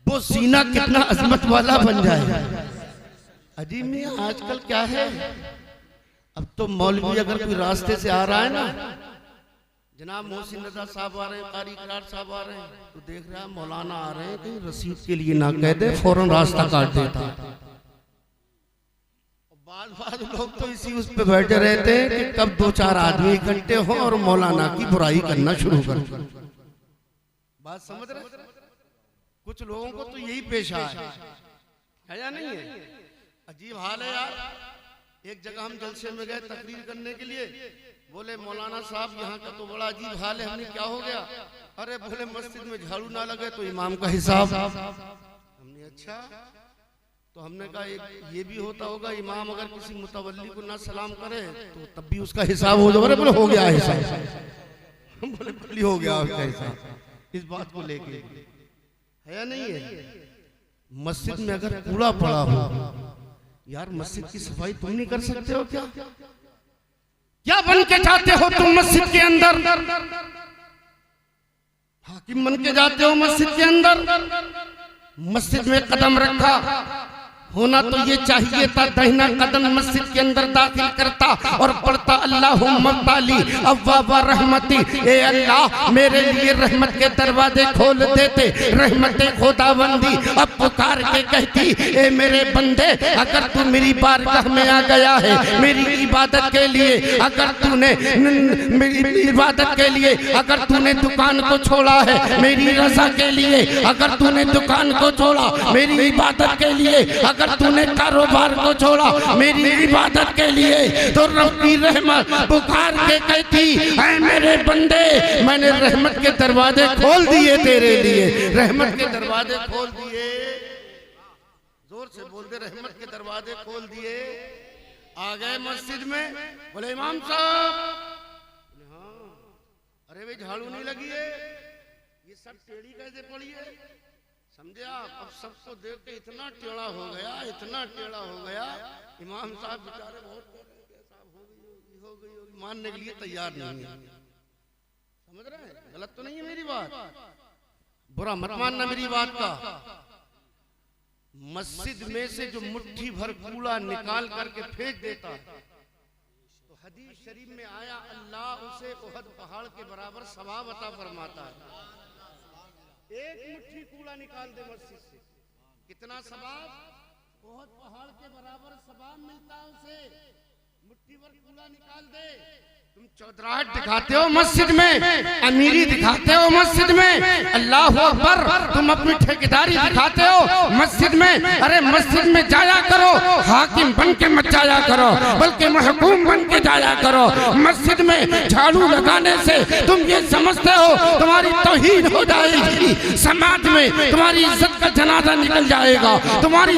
वो सीना कितना अजमत वाला बन जाए। अजीब मियां आजकल क्या है, अब तो मौलवी अगर कोई रास्ते से आ रहा है ना, जनाब मोहसिन रजा साहब आ रहे हैं, कारी करार साहब आ रहे हैं, तो देख रहा है मौलाना आ रहे हैं, कहीं रसीद के लिए ना कह दे, फौरन रास्ता काट देता। बाद लोग तो इसी उस पे बैठे रहते हैं कि कब दो चार आदमी इकट्ठे हो और मौलाना की बुराई करना शुरू कर। बात समझ रहे? कुछ लोगों को तो यही पेशा है या नहीं है? अजीब हाल है यार। एक जगह हम जलसे में गए तकरीर करने के लिए, बोले मौलाना साहब यहाँ का तो बड़ा अजीब हाल है। हमने क्या हो गया? अरे बोले मस्जिद में झाड़ू ना लगे तो इमाम का हिसाब। हमने अच्छा, तो हमने कहा एक ये भी होता होगा, इमाम अगर किसी मुतवल्ली को ना सलाम करे तो तब भी उसका हिसाब हो जाए। बोले हो गया हिसाब। बोले हो गया उसका हिसाब। इस बात को लेके है या नहीं है? मस्जिद में अगर कूड़ा पड़ा हो, यार मस्जिद की सफाई तुम नहीं कर सकते हो क्या? क्या बन के जाते हो तुम मस्जिद के अंदर? हाकिम बन के जाते हो मस्जिद के अंदर। मस्जिद में कदम रखा होना तो ये चाहिए था, दाहिना कदम मस्जिद के अंदर दाखिल करता और पढ़ता अल्लाहुम्मा ताली अव्वाबा रहमती, ए अल्लाह मेरे लिए रहमत के दरवाजे खोल देते। रहमते खुदाबंदी अब पुकार के कहती, ए मेरे बंदे अगर तू मेरी बारगाह में आ गया है, मेरी इबादत के लिए, अगर तूने मेरी इबादत के लिए अगर तूने दुकान को छोड़ा है, मेरी रजा के लिए अगर तूने दुकान को छोड़ा, मेरी इबादत के लिए अगर तूने कारोबार को छोड़ा, मेरी इबादत के लिए, तो रब की रहमत पुकार के कहती, ऐ मेरे बंदे मैंने रहमत के दरवाजे खोल दिए तेरे लिए। रहमत के दरवाजे खोल दिए। जोर से बोल दे, रहमत के दरवाजे खोल दिए। आ गए मस्जिद में, बोले इमाम साहब, हाँ, अरे भाई झाड़ू नहीं लगी है, ये सब टेढ़ी कैसे पड़ी है? समझे आप? अब सबको देख के इतना टेढ़ा हो गया, इतना टेढ़ा हो गया। इमाम साहब बेचारे बहुत साहब हो गई मानने के लिए तैयार नहीं है। समझ रहे हैं? गलत तो नहीं है मेरी बात, बुरा मत मानना मेरी बात का। मस्जिद में से जो मुट्ठी भर कूड़ा निकाल करके फेंक देता है, तो हदीस शरीफ में आया अल्लाह उसे उहद पहाड़ के बराबर सवाब अता फरमाता है। एक मुट्ठी कूड़ा निकाल दे मस्जिद से, कितना सवाब? बहुत पहाड़ के बराबर सवाब मिलता है उसे। मुट्ठी भर कूड़ा निकाल दे। तुम चौधराहट दिखाते हो मस्जिद में, अमीरी दिखाते हो मस्जिद में, अल्लाह अकबर, तुम अपनी ठेकेदारी दिखाते हो मस्जिद में। अरे मस्जिद में जाया करो, हाकिम बन के मत जाया करो, बल्कि महकूम बन के जाया करो। मस्जिद में झाड़ू लगाने से तुम ये समझते हो तुम्हारी तौहीन हो जाएगी, समाज में तुम्हारी इज्जत का जनाजा निकल जाएगा, तुम्हारी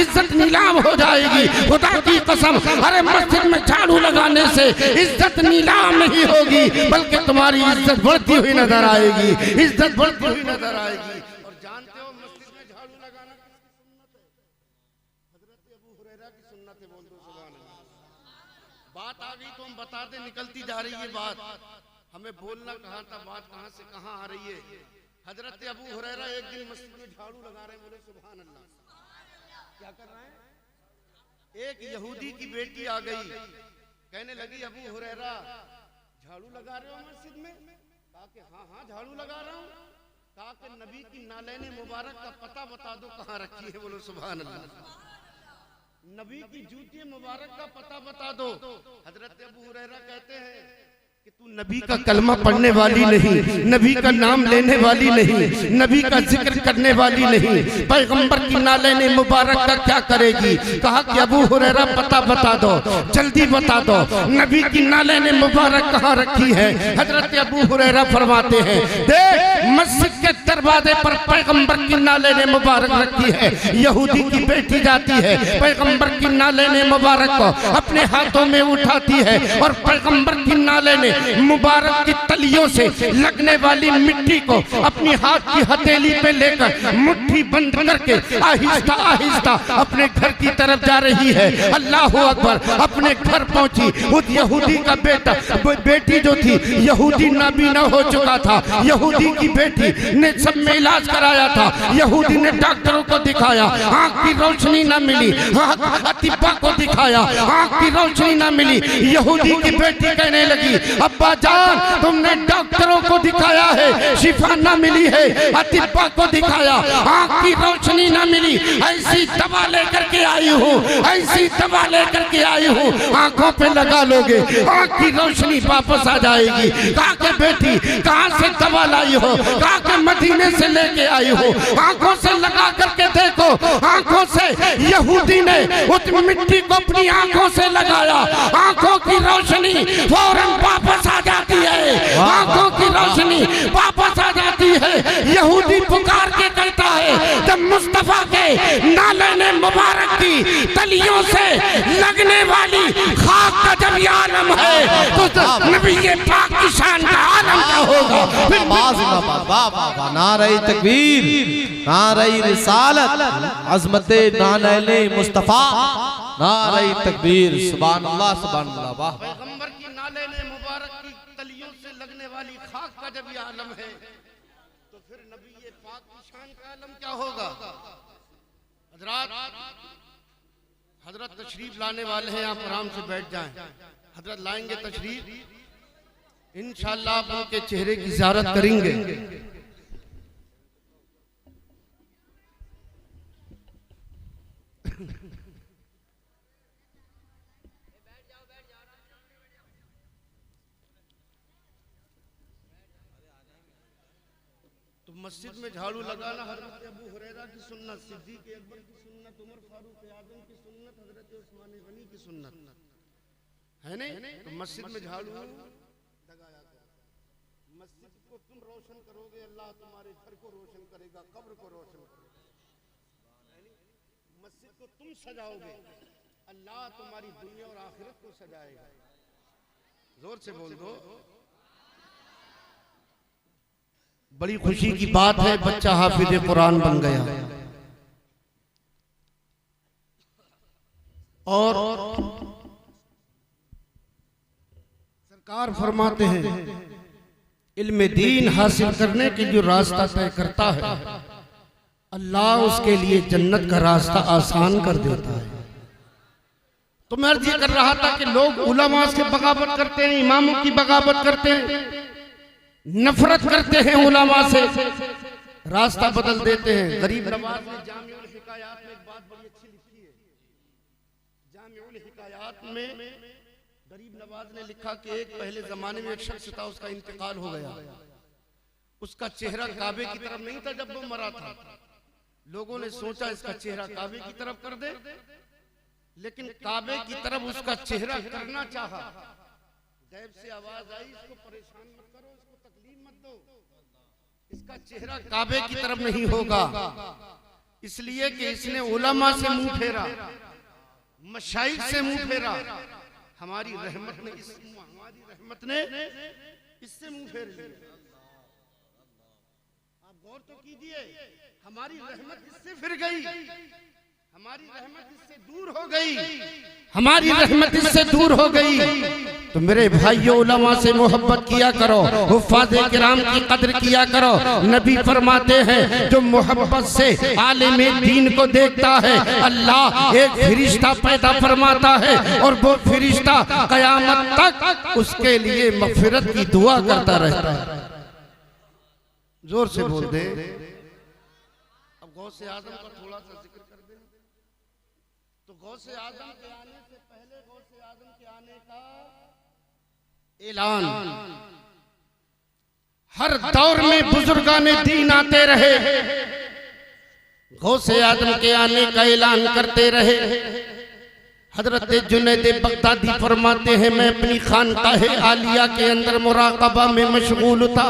इज्जत नीलाम हो जाएगी। खुदा की कसम, अरे मस्जिद में झाड़ू लगाने से इज्जत नीलाम नहीं होगी, बल्कि तुम्हारी इज्जत बढ़ती हुई नजर आएगी, इज्जत बढ़ती हुई नजर आएगी। और जानते हो मस्जिद में झाड़ू लगाना किसकी सुन्नत है? हजरत अबू हुरैरा की सुन्नत है। बोल दो सुभान अल्लाह। बात आ गई तो हम बता दे, निकलती जा रही है बात, हमें बोलना कहाँ था, बात कहाँ से कहाँ आ रही है। हजरत अबू हुरैरा एक दिन मस्जिद में झाड़ू लगा रहे हैं। बोले सुभान अल्लाह। क्या कर रहे हैं? एक यहूदी की बेटी आ गई, कहने लगी अबू हुरैरा झाड़ू लगा रहे हो मस्जिद में? कहा कि हाँ हाँ झाड़ू लगा रहा हूँ। कहा कि नबी की नालैन मुबारक का पता बता दो कहाँ रखी है। बोलो सुभान अल्लाह। नबी की जूती मुबारक का पता बता दो। हजरत अबू हुरैरा कहते हैं कि तू नबी का कलमा पढ़ने वाली नहीं, नबी का नाम लेने वाली नहीं, नबी का जिक्र करने वाली नहीं, पैगंबर की नालेने मुबारक का क्या करेगी? कहा कि अबू हुरैरा बता दो, जल्दी बता दो, नबी की नालेने मुबारक कहाँ रखी है? हजरत अबू हुरैरा फरमाते हैं, देख मस्जिद के दरवाजे पर पैगंबर की नालेने मुबारक रखी है। यहूदी की बेटी जाती है, पैगंबर की नालेने मुबारक को अपने हाथों में उठाती है और पैगंबर की नालेने मुबारक की तलियों से लगने वाली मिट्टी को अपनी हाथ की हथेली पे लेकर मुट्ठी बंद करके आहिस्ता आहिस्ता अपने घर की तरफ जा रही है। अल्लाह अकबर। अपने घर पहुंची, उस यहूदी का बेटी जो थी, यहूदी नाबीना हो चुका था, यहूदी की बेटी ने सब में इलाज कराया था, यहूदी ने डॉक्टरों को दिखाया, आंख की रोशनी ना मिली, अतिब्बा को दिखाया, आंख की रोशनी ना मिली। यहूदी की बेटी कहने लगी, अब्बा जान तुमने डॉक्टरों को दिखाया है, शिफा ना मिली है, अतिब्बा को दिखाया, आंख की रोशनी ना मिली, ऐसी दवा लेकर के आई हूँ, ऐसी दवा लेकर के आई हूँ, आंखों पे लगा लोगे, आंख की रोशनी वापस आ जाएगी। कहा के बेटी कहाँ से दवा लाई हो? कहा के मदीने से लेके आई हो, आंखों से लगा करके देखो। आंखों से यहूदी ने उस मिट्टी को अपनी आंखों से लगाया, आंखों की रोशनी फौरन वापस आ जाती है, आंखों की रोशनी वापस आ जाती है। यहूदी पुकार के कहता है, जब मुस्तफा के नालेने मुबारक की तलियों से लगने वाली खाक का जब ये आलम है तो नबी के पाक की शान का आलम क्या होगा? नारे तकबीर, नारे रिसालत, अज़मते नालेने मुस्तफा, नारे तकबीर, सुभान अल्लाह, सुभान अल्लाह। वाह। पैगंबर की नालेने मुबारक की तलियों से लगने वाली खाक का जब ये आलम है तो फिर नबी ये पाक की शान का आलम क्या होगा? हजरत तशरीफ लाने वाले हैं, आप आराम से बैठ जाएं। हजरत लाएंगे तशरीफ, इंशाअल्लाह आप उनके चेहरे की ज़ियारत करेंगे। तो मस्जिद में झाड़ू लगाना हजरत अबू हुरैरा की सुन्नत, सिद्दीक़ अकबर की सुन्नत, उमर फारूक आज़म की सुन्नत, हजरत उस्मान गनी की सुन्नत है नहीं? तो मस्जिद में झाड़ू लगाया करो। मस्जिद को तुम रोशन करोगे, अल्लाह तुम्हारे घर को रोशन करेगा, कब्र को रोशन करेगा। मस्जिद को तुम सजाओगे, अल्लाह तुम्हारी दुनिया और आखिरत को सजाएगा। जोर से बोल दो। बड़ी खुशी की बात है, बच्चा हाफिज कुरान बन गया। और सरकार फरमाते हैं, इल्म दीन हासिल करने के जो रास्ता तय करता है, अल्लाह उसके लिए जन्नत का रास्ता आसान कर देता है। तो मैं अर्ज कर रहा था कि लोग उलमा से बगावत करते हैं, इमामों की बगावत करते हैं, नफरत करते हैं उलमा से, रास्ता बदल देते हैं। गरीब नवाज ने जामिउल हिकायात में एक बात बड़ी अच्छी लिखी है। जामिउल हिकायात में गरीब नवाज ने लिखा कि एक पहले जमाने में एक शख्स था, उसका इंतकाल हो गया। उसका चेहरा काबे की तरफ नहीं था जब वो मरा था। लोगों ने सोचा इसका चेहरा काबे की तरफ कर दे, लेकिन काबे की तरफ उसका चेहरा करना चाहा। गैब से आवाज आई, इसको परेशान मत करो, इसको तकलीफ मत दो, इसका चेहरा काबे की तरफ नहीं होगा। इसलिए कि इसने उलमा से मुंह फेरा, मशाइख से मुंह फेरा। हमारी रहमत ने इससे मुंह फेर लिया। आप गौर तो कीजिए, हमारी रहमत इससे फिर गई, हमारी रहमत इससे दूर हो गई, हमारी रहमत इससे दूर हो गई। तो मेरे भाइयों, उलमा से मोहब्बत किया करो, हुफ्फाज़े किराम की कदर किया करो। नबी फरमाते हैं, जो मोहब्बत से आलिम दीन को देखता है, अल्लाह एक फरिश्ता पैदा फरमाता है और वो फरिश्ता कयामत तक उसके लिए मग़फ़िरत की दुआ करता रहता है। जोर से बोल दे। अब गौसे आज़म का थोड़ा सा जिक्र कर दे। तो गौसे आज़म के आने से पहले, गौसे आज़म के आने का ऐलान हर दौर में बुजुर्गाने दीन आते रहे, गौसे आदम के आने का ऐलान करते रहे। हजरत जुनैद बगदादी फरमाते हैं, मैं अपनी खानकाहे आलिया के अंदर मुराकबा में मशगूल था।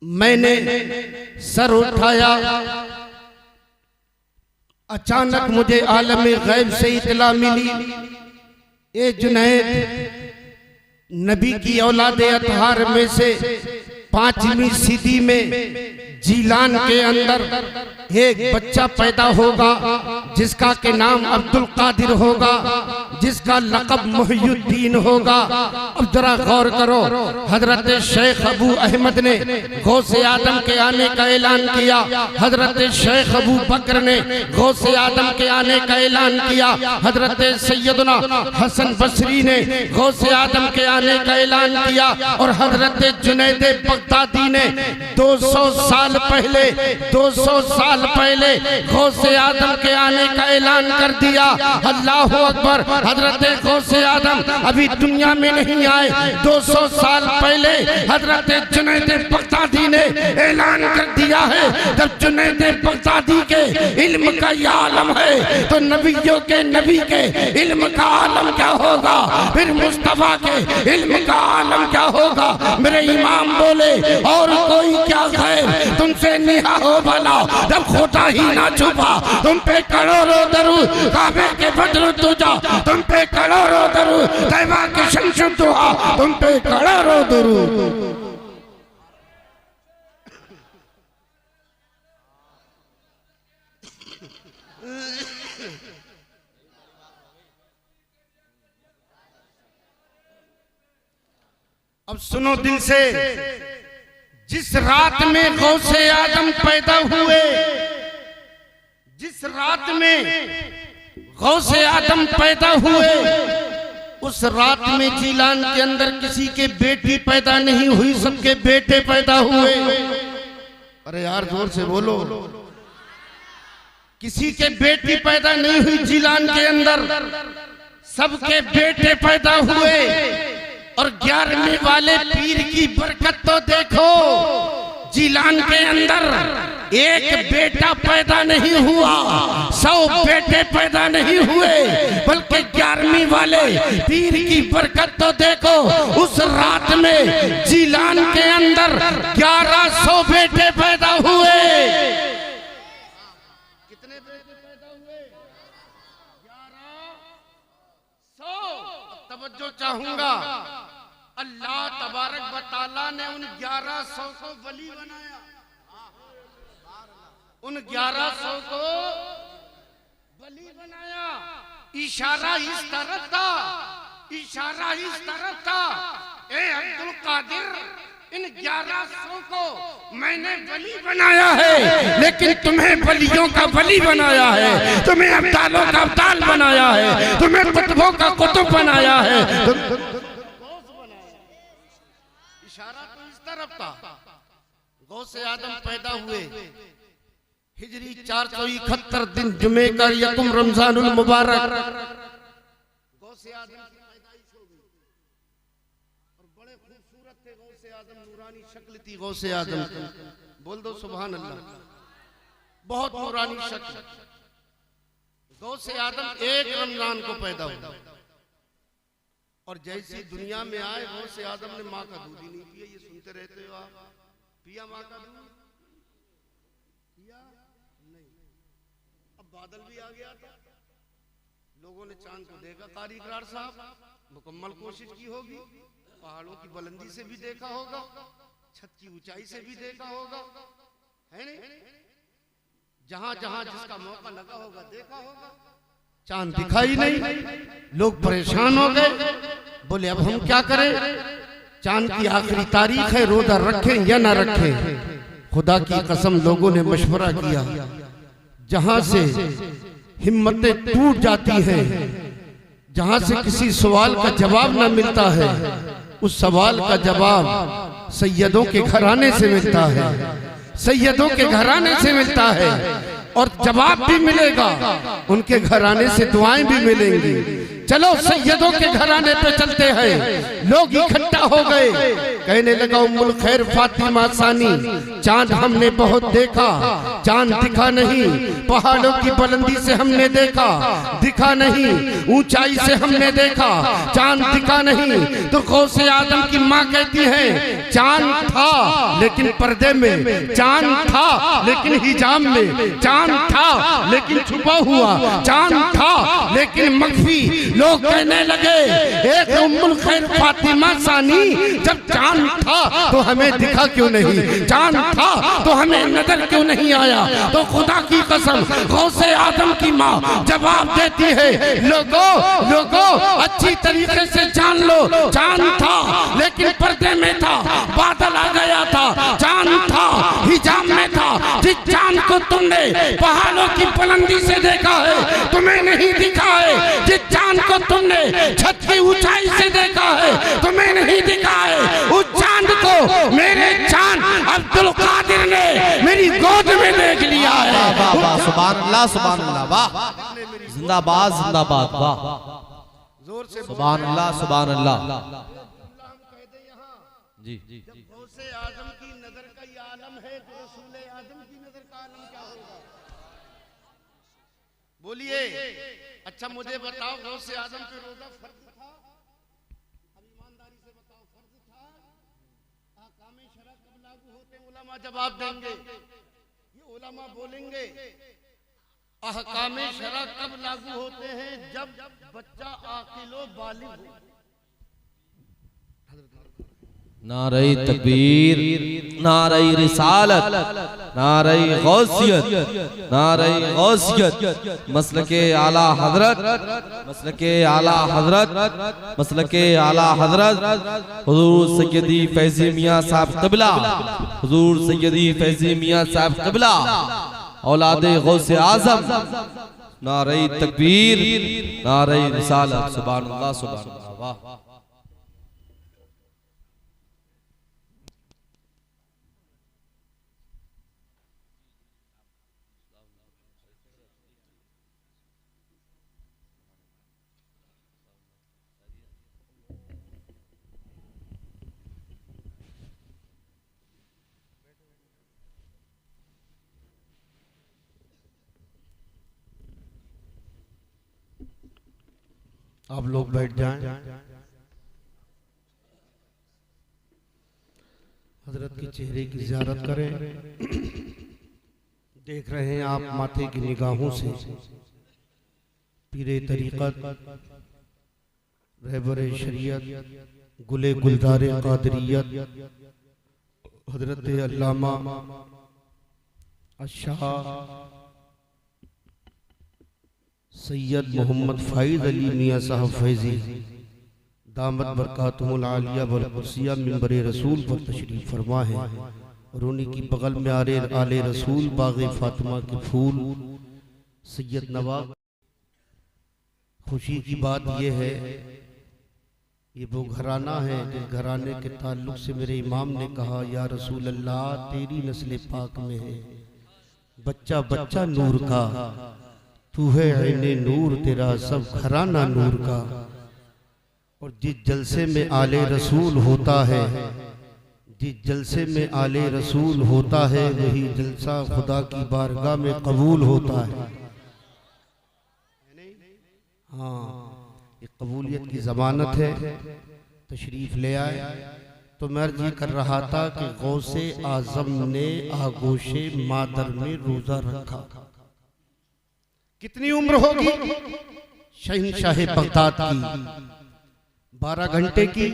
मैंने सर उठाया, अचानक मुझे आलम गैब से इतला मिली, ए जुनैद, नबी की औलादे अतहार में से 5वीं सदी में जीलान के अंदर एक बच्चा पैदा होगा जिसका के नाम अब्दुल कादिर होगा, जिसका लक़ब मुहियुद्दीन होगा। अब जरा गौर करो, हजरत शेख अबू अहमद ने गौसे आदम के आने का ऐलान किया, हजरत शेख अबू बकर ने गौसे आदम के आने का ऐलान किया, हजरत सैयदना हसन बसरी ने गौसे आदम के आने का ऐलान किया, और हजरत जुनैद बगदादी ने 200 साल पहले गौसे आदम के आने का ऐलान कर दिया। अल्लाह अकबर। हजरत गौसे आदम अभी दुनिया में नहीं आए, 200 साल पहले हजरत जुनैद बगदादी ने ऐलान कर दिया है। जब जुनैद बगदादी के इल्म का यह आलम है तो नबियों के नबी के इल्म का आलम क्या होगा, फिर मुस्तफा के इल्म का आलम क्या होगा। मेरे इमाम बोले, और कोई क्या खैर तुमसे निहा हो भला, जब खोटा ही ना छुपा। तुम पे करोड़ों दरूद काबे के बदर तुझा, तुम पे करोड़ों दरूद तैबा के शमशु दुआ, तुम पे करोड़ों दरूद। अब सुनो दिल से, जिस रात में गौसे आदम पैदा हुए, जिस रात में गौसे आदम पैदा हुए, उस रात में जीलान के अंदर किसी के बेटी पैदा नहीं हुई, सबके बेटे पैदा हुए। अरे यार जोर से बोलो। किसी के बेटी पैदा नहीं हुई जीलान के अंदर, सबके बेटे पैदा हुए। और 11वें वाले पीर की बरकत तो देखो, जीलान के अंदर एक बेटा पैदा नहीं हुआ, 100 बेटे पैदा नहीं हुए, बल्कि 11वें वाले पीर की बरकत तो देखो। उस रात में जीलान के अंदर 1100 बेटे पैदा हुए। कितने बेटे पैदा हुए? 1100। तवज्जो चाहूंगा, अल्लाह तबारक व तआला ने उन 1100 को वली बनाया, उन 1100 को वली बनाया। इशारा इस तरफ था, इशारा इस तरफ था, ए अब्दुल कादिर, इन 1100 को मैंने वली बनाया है, लेकिन तुम्हें वलियों का वली बनाया है, तुम्हें अब्दालों का अब्दाल बनाया है, तुम्हें कुतुबों का कुतुब बनाया है। इशारा तो इस तरफ था। गौसे आदम पैदा हुए हिजरी 471 दिन जुमे का यकुम रमजानुल मुबारक, गौसे आदम की पैदाइश हो गई। और बड़े खूबसूरत थे गौसे आदम, नूरानी शक्ल थी गौसे आदम। बोल दो सुभान अल्लाह। बहुत नूरानी शक्ल। गौसे आदम 1 रमजान को पैदा हुआ, और जैसी दुनिया में आए गौसे आदम ने माँ का दूध ही नहीं पिया। ये सुनते रहते हो आप, पिया माँ का दूध? पिया नहीं। अब बादल भी आ गया था, लोगों ने चांद को देखा, कारीगर साहब मुकम्मल कोशिश की होगी, पहाड़ों की बुलंदी से भी देखा होगा, छत की ऊंचाई से भी देखा होगा, है नहीं? जहां जहां जिसका मौका लगा होगा देखा होगा, चांद दिखाई नहीं। लोग परेशान हो गए, बोले अब हम क्या करें, चांद की आखिरी तारीख है, रोजा रखें या ना रखें। खुदा की कसम लोगों ने मशवरा किया, जहां से हिम्मतें टूट जाती हैं, जहां से किसी सवाल का जवाब ना मिलता है, उस सवाल का जवाब सैयदों के घराने से मिलता है, सैयदों के घराने से मिलता है। और जवाब भी मिलेगा, उनके घराने से दुआएं भी मिलेंगी। चलो सैयदों के घराने पे चलते हैं। लोग इकट्ठा हो गए, कहने लगा उम्मुल खैर फातिमा सानी, चांद हमने बहुत देखा, चांद दिखा नहीं, पहाड़ों की बुलंदी से हमने देखा, दिखा नहीं, ऊंचाई से हमने देखा, चांद दिखा नहीं। तो गौसे आदम की माँ कहती है चांद था लेकिन पर्दे में, चांद था लेकिन हिजाब में, चांद था लेकिन छुपा हुआ, चांद था लेकिन मख्फी। लोग कहने लगे एक उम्मुल खैर फातिमा सानी, जब चांद था तो हमें दिखा क्यों नहीं, चांद था तो हमें नजर क्यों नहीं आया। तो खुदा की कसम गौसे आदम की माँ जवाब देती है लोगों अच्छी तरीके से जान लो, चांद था लेकिन पर्दे में था, बादल आ गया था, चांद था हिजाब में था। जिस चांद को तुमने पहाड़ों की बुलंदी से देखा है तुम्हें नहीं दिखा है, जिस चांद को तुमने छत की ऊंचाई से देखा है तुम्हें नहीं दिखा है, उस चांद को मेरे चांद अब्दुल कादिर ने मेरी गोद में देख लिया है। सुभान अल्लाह, सुभान अल्लाह, वाह, जिंदाबाद जिंदाबाद, वाह, जोर से सुभान अल्लाह, सुभान अल्लाह। जी जी, गौसे आजम की नजर का ये आलम है तो रसूल आजम की नजर का आलम क्या होगा? बोलिए। अच्छा मुझे बताओ गौसे आजम पे रोजा फर्ज था? अब ईमानदारी से बताओ, फर्ज था? अहकामे शरअ कब लागू होते हैं? उलमा जवाब देंगे, ये उलमा बोलेंगे अहकामे शरअ कब लागू होते हैं? जब बच्चा आकिलो बालिग हो। नारे तकबीर, नारे रिसालत, नारे गौसियत, नारे गौसियत, मसलके आला हजरत, मसलके आला हजरत, मसलके आला हजरत हुजूर सैयदी फैजी मियां साहब क़िबला, हुजूर सैयदी फैजी मियां साहब क़िबला, औलादे गौसे आजम। नारे तकबीर, नारे रिसालत, सुभान अल्लाह, सुभान अल्लाह, वाह। आप लोग बैठ जाएं। हजरत के चेहरे की ज़ियारत करें। देख रहे हैं आप माथे की निगाहों से पीरे तरीक़त, रहबरे शरीयत, गुले गुलदारे कादरियत, हजरत अल्लामा अशाह सैयद मोहम्मद फ़ाइज़ अली मियां साहब फैज़ी दामत बरकातुहुल आलिया वल कुर्सिया मिंबर रसूल पर तशरीफ़ फरमा है और उन्हीं की बगल में आले रसूल बाग़े फातिमा के फूल सैयद नवाब। खुशी की बात यह है ये वो घराना है जिस घराने के ताल्लुक से मेरे इमाम ने कहा या रसूल अल्लाह तेरी नस्ल पाक में है बच्चा बच्चा नूर का, तू है ऐने नूर, तेरा सब घराना नूर का। और जिस जलसे में आले रसूल होता है, जिस जलसे में आले रसूल होता है वही जलसा खुदा की बारगाह में कबूल होता है। हाँ, ये कबूलियत की ज़मानत है। तशरीफ ले आए। तो मैं अर्ज़ ये कर रहा था कि गौसे आज़म ने आगोशे मादर में रोजा रखा। कितनी उम्र होगी शहंशाह बगदाद की? 12 घंटे की,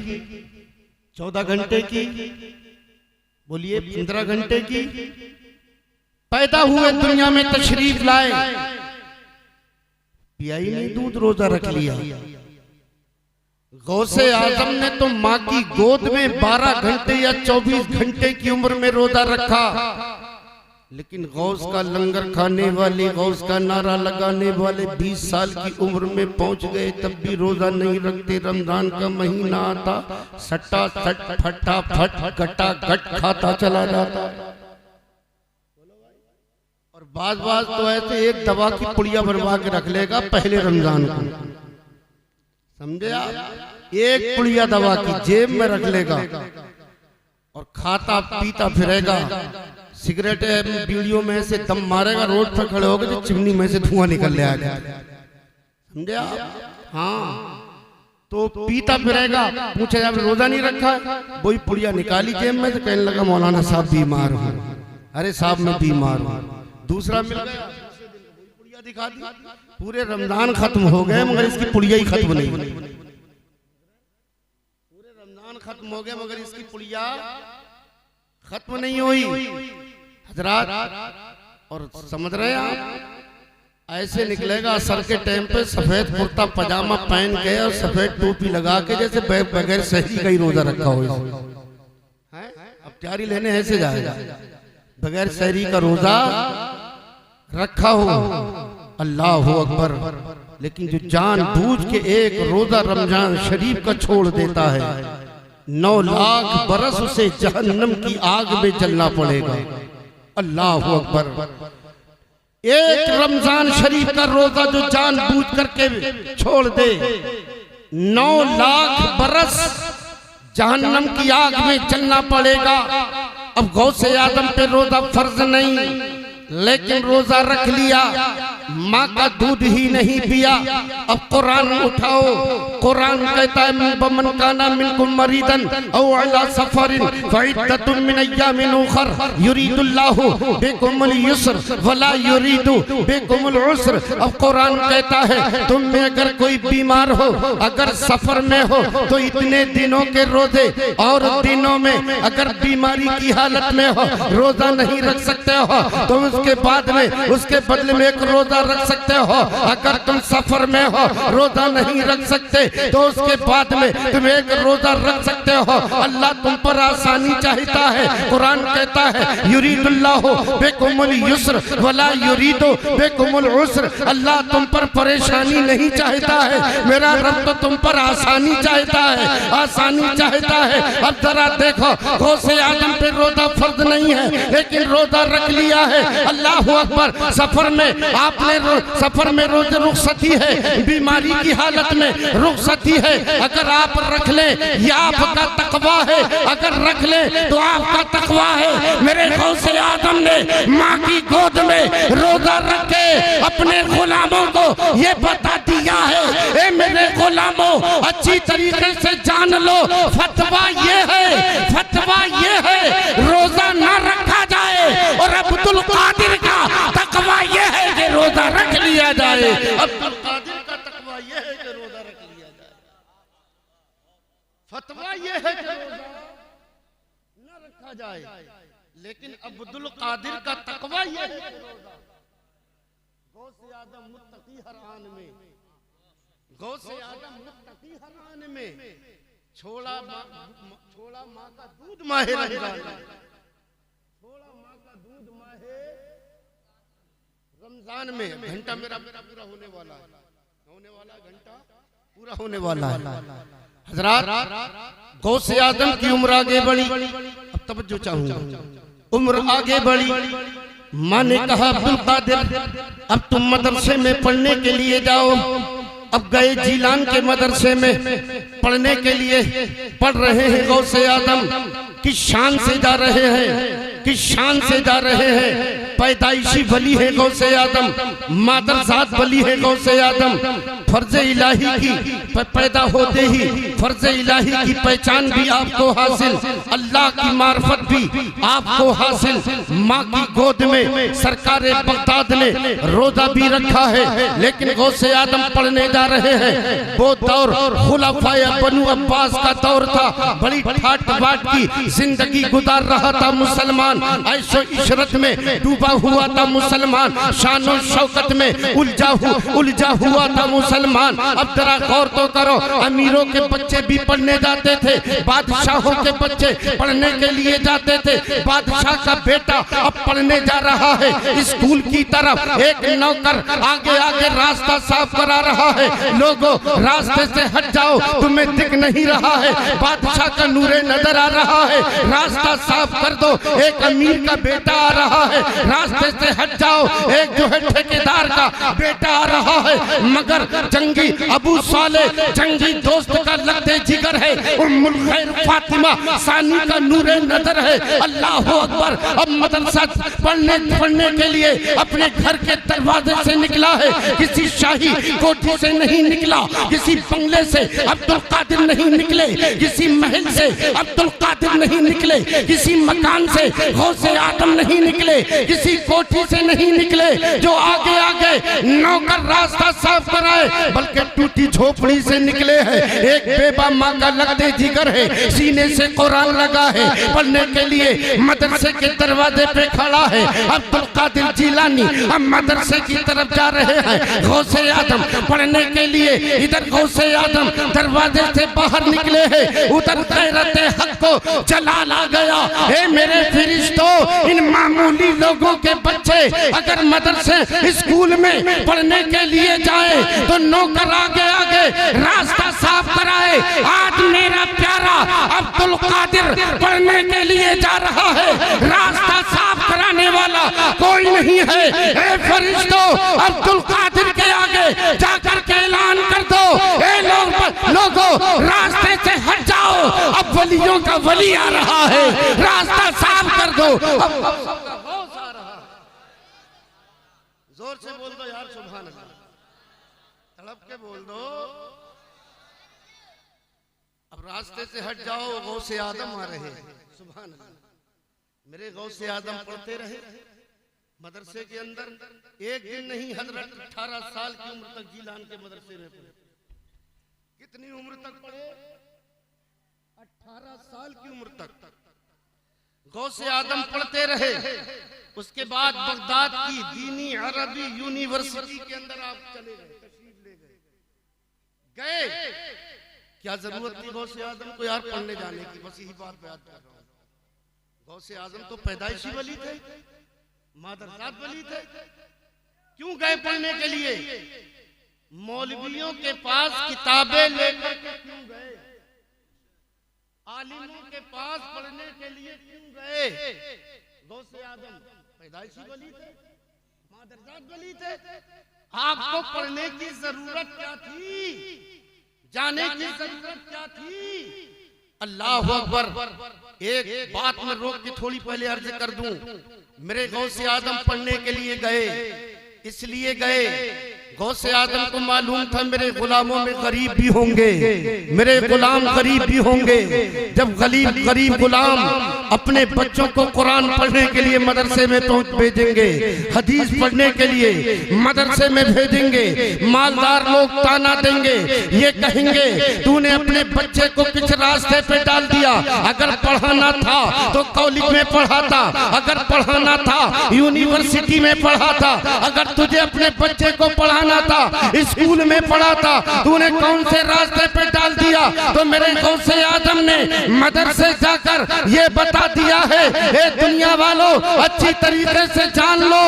14 घंटे की, बोलिए 15 घंटे की। पैदा हुए दुनिया में तशरीफ लाए, पिया ही नहीं दूध, रोजा रख लिया। गौसे आजम ने तो माँ की गोद में 12 घंटे या 24 घंटे की उम्र में रोजा रखा। लेकिन गौस का लंगर खाने वाले, गौस का नारा लगाने वाले 20 साल की उम्र में पहुंच गए, तब भी रोजा नहीं रखते। रमजान का महीना आता, सट्टा सट फटा फट गटा गट खाता चला जाता। और बाज तो ऐसे एक दवा की पुड़िया बनवा के रख लेगा पहले रमजान को, समझे आप? एक पुड़िया दवा की जेब में रख लेगा और खाता पीता फिरेगा, सिगरेट बीड़ियों में से दम मारेगा, रोड पर खड़े होगे तो चिमनी में से धुआं निकल ले आएगा। समझे आप? हाँ, तो पीता फिरेगा, पूछे जब रोजा नहीं रखा है, वही पुड़िया निकाली जेब में से, कहने लगा मौलाना साहब बीमार हूँ। अरे साहब मैं बीमार हूँ। दूसरा मिल गया, पुड़िया दिखा दी। पूरे रमजान खत्म हो गए मगर इसकी पुड़िया ही खत्म नहीं। पूरे रमजान खत्म हो गए मगर इसकी पुड़िया खत्म नहीं हुई। हजरात, और समझ रहे हैं आप, ऐसे निकलेगा असर के टाइम पे सफेद कुर्ता पजामा पहन के और सफेद टोपी लगा के, जैसे बगैर सहरी का ही रोजा रखा हो। अब तैयारी लेने ऐसे जाएगा, बगैर सहरी का रोजा रखा हो। अल्लाह अकबर। लेकिन जो जान बूझ के एक रोजा रमजान शरीफ का छोड़ देता है, 9 लाख बरस उसे जहन्नम की आग में जलना पड़ेगा। अल्लाह अकबर। एक रमजान शरीफ का रोजा जो जान बूझ करके छोड़ दे, 9 लाख बरस जहन्नम की आग में जलना पड़ेगा। अब गौसे आदम पे रोजा फर्ज नहीं, लेकिन रोजा रख लिया, माँ का दूध ही नहीं पिया। अब कुरान उठाओ, कुरान कहता है बमन काना मिनकुम मरीदन औ अला सफरिन फइद्दतुम मिन अय्यामिन उखर युरीदुल्लाहु बिकुमुल युस्र वला युरीदु बिकुमुल उस्र। अब कुरान कहता है तुम में अगर कोई बीमार हो, अगर सफर में हो, तो इतने दिनों के रोजे, और दिनों में अगर बीमारी की हालत में हो रोजा नहीं रख सकते हो तो उसके बाद में उसके बदले में एक रोजा रख सकते हो। अगर तुम सफर में हो रोजा नहीं रख सकते तो उसके बाद में तुम एक रोजा रख सकते हो। अल्लाह तुम पर आसानी चाहता है। कुरान कहता है युरीदुल्लाहु बिकुमुल युस्र वला युरीदु बिकुमुल उस्र। अल्लाह तुम पर परेशानी नहीं चाहता है, मेरा रब तो तुम पर आसानी चाहता है, आसानी चाहता है। अब जरा देखो, गौसे आदम पे रोजा फर्ज नहीं है लेकिन रोजा रख लिया है। अल्लाह अकबर। सफर में आपने सफर में रोज रुखसती है, बीमारी की हालत में रुखसती है, अगर आप रख ले ये आपका तकवा है, अगर रख ले तो आपका तकवा है। मेरे गौसे आदम ने माँ की गोद में रोजा रख के अपने गुलामों को ये बता दिया है, ए मेरे गुलामों अच्छी तरीके से जान लो, फतवा ये है, फतवा ये है रोजा ना रखा जाए, और अब्दुल कादिर का तकवा ये है कि रोजा रख लिया जाए। अब्दुल कादिर का तकवा ये है कि रोजा रख लिया जाए, फतवा ये है कि रोजा न रखा जाए। लेकिन अब्दुल कादिर का तकवा ये है कि रोजा। गौसे आदम मुत्तकी हर आन में, गौसे आदम मुत्तकी हर आन में, छोड़ा माँ का दूध माहे रमजान, छोड़ा माँ का दूध माहे रमजान में। घंटा मेरा पूरा होने वाला है, घंटा पूरा होने वाला है। हजरात, गौसे आदम की उम्र आगे बढ़ी। अब तवज्जो चाहूंगा, उम्र आगे बढ़ी। माँ ने कहा अब्दुल कादिर अब तुम मदरसे में पढ़ने के लिए जाओ। अब गए जीलान के मदरसे में पढ़ने के लिए, पढ़ रहे हैं। गौसे आदम की शान से जा रहे हैं, किस शान से जा रहे हैं। पैदाइशी वली है गौसे आदम, मादरजात वली है गौसे आदम। फर्ज इलाही की पैदा होते ही फर्ज इलाही की पहचान भी आपको हासिल, अल्लाह की मार्फत भी आपको हासिल। माँ की गोद में सरकारे बगदाद ने रोजा भी रखा है, लेकिन गौसे आदम पढ़ने जा रहे हैं। वो दौर खुलाफाए बनु अब्बास का दौर था, बड़ी ठाट बाट की जिंदगी गुजार रहा था मुसलमान, ऐशो इशरत में डूबा हुआ था मुसलमान, शानो शौकत में उलझा हुआ था मुसलमान। अब जरा गौर तो करो, अमीरों के बच्चे भी पढ़ने जाते थे, बादशाहों के बच्चे पढ़ने के लिए जाते थे। बादशाह का बेटा अब पढ़ने जा रहा है स्कूल की तरफ, एक नौकर आगे आगे रास्ता साफ करा रहा है। लोगों रास्ते से हट जाओ, तुम्हें दिख नहीं रहा है, बादशाह का नूरे नजर आ रहा है, रास्ता साफ कर दो। एक अमीर का बेटा आ रहा है, रास्ते से हट जाओ। एक जो है ठेकेदार का बेटा आ रहा है, मगर जंगी अबू साले जंगी दोस्त का लगते जिगर है। उम्मुल खैर फातिमा सानी का नूरे नजर है। अल्लाह अकबर। अब मदरसा पढ़ने के लिए अपने घर के दरवाजे से निकला है, किसी शाही कोठी से नहीं निकला, किसी बंगले से अब्दुल कादिर नहीं निकले, किसी महल से अब्दुल कादिर नहीं निकले, किसी मकान से गौसे आदम नहीं निकले, किसी कोठी से नहीं निकले जो आगे आगे नौकर रास्ता साफ कराए, बल्कि टूटी झोपड़ी से निकले हैं। एक बेबा माँ का लगते जिगर है, सीने से कुरान लगा है, पढ़ने के लिए मदरसे के दरवाजे पे खड़ा है। अब्दुल कादिर जिलानी हम मदरसे की तरफ जा रहे हैं। गौसे आदम पढ़ने के लिए इधर गौसे आदम दरवाजे से बाहर निकले हैं, उधर गैरते हक को जलाल आ गया। हे मेरे फरिश्तों, इन मामूली लोगों के बच्चे अगर मदरसे स्कूल में पढ़ने के लिए जाए तो नौकर आगे आगे रास्ता साफ कराए। आज मेरा प्यारा अब्दुल कादिर पढ़ने के लिए जा रहा है, रास्ता साफ कराने वाला कोई नहीं है। हे फरिश्तों, अब्दुल कादिर के आगे जाकर के ऐलान कर दो, ए लोगों रास्ते से हट जाओ, अब वलियों का वली आ रहा है, रास्ता साफ कर दो। जोर से बोल दो यार, सुभान अल्लाह, तड़प के बोल दो। अब रास्ते से हट जाओ, गौसे आदम आ रहे हैं। सुभान अल्लाह। मेरे गौसे आदम पढ़ते रहे मदरसे के अंदर। एक दिन नहीं, हजरत 18 साल की उम्र तक जिलान के मदरसे में पढ़े। कितनी उम्र तक पढ़े? 18 साल की उम्र तक गौसे आदम पढ़ते रहे। उसके बाद बगदाद की दीनी अरबी यूनिवर्सिटी के अंदर आप चले गए, तशरीफ ले गए। क्या जरूरत थी गौसे आदम को यार पढ़ने जाने की? बस यही बात बयान कर रहा हूं। गौसे आदम तो पैदाइशी वली थे, मादरजात वली थे। क्यों गए पढ़ने के लिए? मौलवियों के पास किताबें लेकर के क्यों गए? आलिमों के पास पढ़ने के लिए क्यों गए? गौसे आदम पैदाइशी वली थे, मादरजात वली थे। आपको पढ़ने की जरूरत क्या थी? जाने की जरूरत क्या थी? अल्लाह अकबर। एक बात में रोक के थोड़ी पहले अर्ज कर दूं। मेरे गौसे आदम पढ़ने के लिए गए, इसलिए गए गौसे आदम को मालूम था मेरे गुलामों में गरीब भी होंगे, मेरे गुलाम गरीब भी होंगे। जब गरीब गुलाम अपने बच्चों को कुरान पढ़ने के लिए मदरसे में भेजेंगे, हदीस पढ़ने के लिए मदरसे में भेजेंगे, मालदार लोग ताना देंगे, ये कहेंगे तूने अपने बच्चे को किस रास्ते पे डाल दिया। अगर पढ़ाना था तो कॉलेज में पढ़ाता, अगर पढ़ाना था यूनिवर्सिटी में पढ़ाता, अगर तुझे अपने बच्चे को पढ़ाना था स्कूल में पढ़ा था, तूने कौन से रास्ते पे डाल दिया? तो मेरे गौसे आदम ने मदरसे जाकर ये बता दिया है, ए दुनिया वालों अच्छी तरीके से जान लो,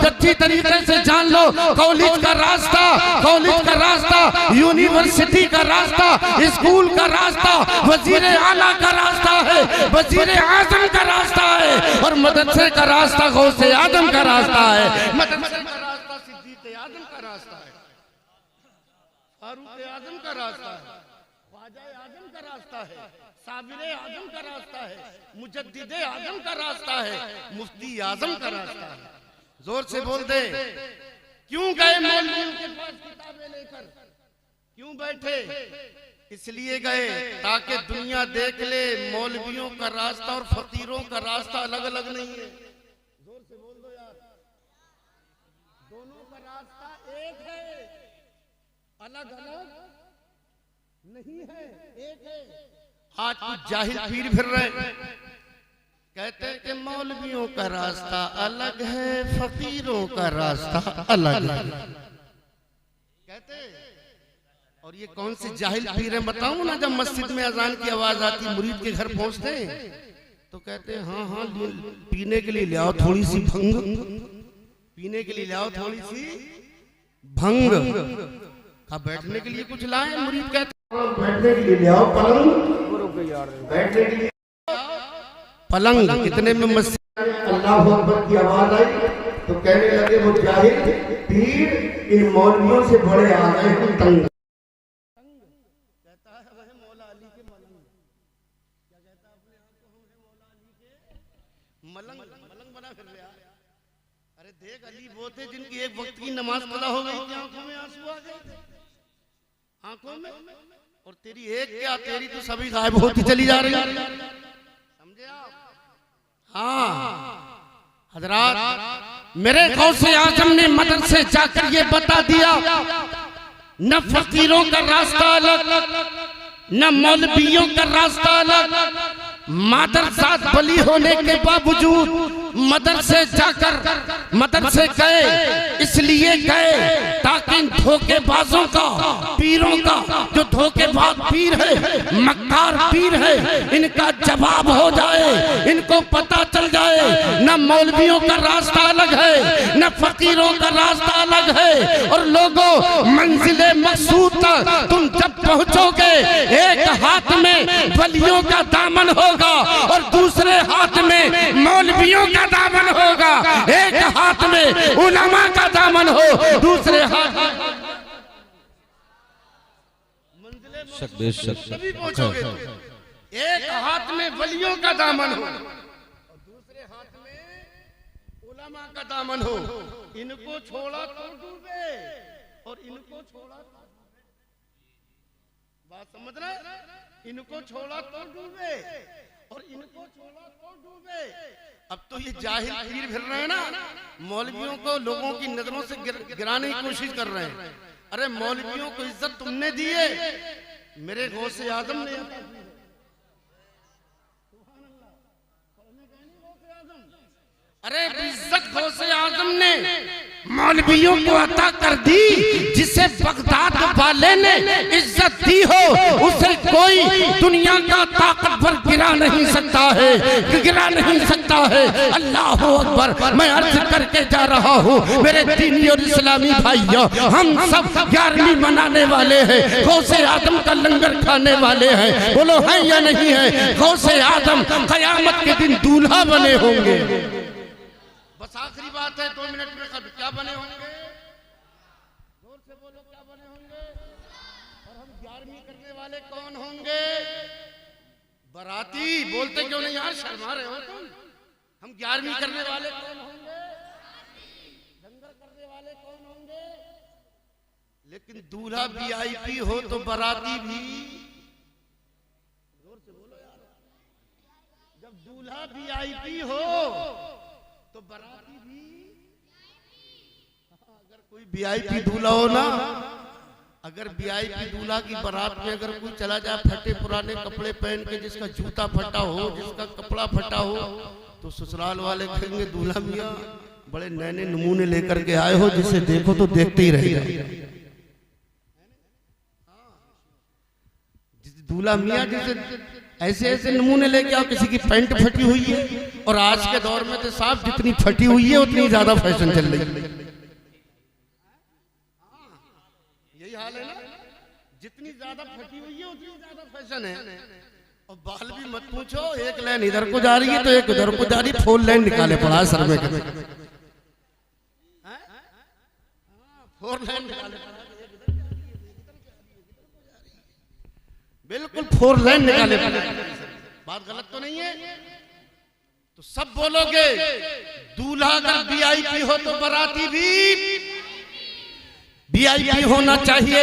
अच्छी तरीके से जान लो, कॉलेज का रास्ता, यूनिवर्सिटी का रास्ता, स्कूल का रास्ता, वजीर आला का रास्ता है, वजीर आजम का रास्ता है, और मदरसे का रास्ता गौसे आदम का रास्ता है। मदरसे का रास्ता सिद्दीक़ आजम का रास्ता है, फारूक आजम का रास्ता है, ख्वाजा आजम का रास्ता है, साबिर आजम का रास्ता है, मुजद्दिद आजम का रास्ता है, मुफ्ती आजम का रास्ता है। जोर से बोल दे। क्यों गए मौलवियों के पास किताबें लेकर? क्यों बैठे? इसलिए गए ताकि दुनिया देख ले मौलवियों का रास्ता और फकीरों का रास्ता अलग अलग नहीं है। जोर से बोल दो यार, दोनों का रास्ता एक है, अलग अलग नहीं है, एक है। आज कुछ जाहिल पीर फिर रहे, कहते हैं कि मौलवियों का रास्ता अलग है, फकीरों का रास्ता अलग है, कहते हैं। और ये कौन से जाहिल पीर हैं बताऊं ना? जब मस्जिद में अजान की आवाज आती, मुरीद के घर पहुंचते हैं तो कहते हैं हाँ पीने के लिए ले आओ थोड़ी सी भंग, पीने के लिए ले आओ थोड़ी सी भंग। अब बैठने के लिए कुछ लाए? मुरीद कहते हैं बैठने के लिए ले आओ पलंग, बैठने के लिए पलंग। इतने में मस्जिद अल्लाहु अकबर की आवाज आई तो कहने लगे वो जाहिल पीर इन मौलवियों से बड़े आ गए हैं तंग। कहता है वह मौला अली के मलंग, क्या कहता है अपने आप को, हम हैं मौला अली के मलंग, मलंग बना फिर लिया। अरे देख अली वो थे जिनकी एक वक्त की नमाज कदा हो गई थी, आंखों में आंसू आ गए थे, आंखों में, और तेरी एक क्या, तेरी तो सभी गायब होती चली जा रही है, समझे आप? हाँ हजरात, मेरे गौसे आजम ने मदरसे जाकर ये बता दिया, न फकीरों का रास्ता अलग, न मौलवियों का रास्ता अलग। मादरसात बली होने के बावजूद मदरसे जाकर मदरसे गए, इसलिए गए ताकि इन धोखेबाजों का, पीरों का, जो धोखेबाज पीर है, मक्कार पीर है, इनका जवाब हो जाए, इनको पता चल जाए न मौलवियों का रास्ता अलग है, न फकीरों का रास्ता अलग है। और लोगों, मंजिले मकसूद तक तुम जब पहुंचोगे, एक हाथ में वलियों का दामन होगा और दूसरे हाथ में मौलवियों का दामन होगा, एक हाथ में उलमा का दामन हो, दूसरे हाथ तभी पहुंचोगे। एक हाथ में वलियों का दामन हो और दूसरे हाथ में उलमा का दामन हो। इनको छोड़ा तो डूबे और इनको छोड़ा तो, बात समझ रहे? इनको छोड़ा तो डूबे और इनको छोड़ा तो डूबे। अब तो ये जाहिल पीर फिर रहे हैं ना, मौलवियों को लोगों की नजरों से गिराने की कोशिश कर रहे हैं। अरे मौलवियों को इज्जत तुमने दी है, मेरे गौसे आजम ने। अरे इज्जत गौसे आजम ने मौलवियों को अता कर दी, जिसे बगदाद वाले ने इज्जत दी हो उसे कोई दुनिया का ताकतवर गिरा नहीं सकता है, गिरा नहीं सकता है। अल्लाह अकबर। मैं अर्ज करके जा रहा हूँ मेरे दीनी और इस्लामी भाइयों, हम सब 11वीं मनाने वाले हैं, गौसे आजम का लंगर खाने वाले हैं, बोलो है या नहीं है? गौसे आजम कयामत के दिन दूल्हा बने होंगे। बस आखिरी बात है, 2 मिनट में क्या बने होंगे? जोर से बोलो, क्या बने होंगे? और हम 11वीं करने वाले कौन होंगे? बाराती। बोलते क्यों नहीं यार, शर्मा रहे हो तुम? हम 11वीं करने वाले कौन होंगे? लंगर करने वाले कौन होंगे? लेकिन दूल्हा VIP हो तो बाराती भी, जोर से बोलो यार, जब दूल्हा VIP हो तो बाराती भी। अगर कोई VIP दूल्हा हो ना, अगर VIP दूल्हा की बारात में अगर कोई चला जाए फटे पुराने कपड़े पहन के, जिसका जूता फटा हो, जिसका कपड़ा फटा हो, तो ससुराल वाले कहेंगे दूल्हा मियाँ बड़े नए नए नमूने लेकर के आए हो, जिसे देखो तो देखते ही रहेगा। दूल्हा मियाँ जिसे ऐसे ऐसे नमूने लेके आओ, किसी की पैंट फटी हुई है, और आज के दौर में तो साहब जितनी फटी हुई है उतनी ज्यादा फैशन चल रही है। यही हाल है ना, जितनी ज्यादा फटी हुई है उतनी ज्यादा फैशन है। और बाल भी मत पूछो, एक लाइन इधर को जा रही है तो एक उधर को जा रही है, 4 लाइन निकाले पड़ा सर में, 4 लाइन निकाले पड़ा, बिल्कुल 4 लाइन निकाले। बात गलत तो नहीं है? तो सब बोलोगे दूल्हा अगर VIP हो तो बाराती भी VIP होना चाहिए।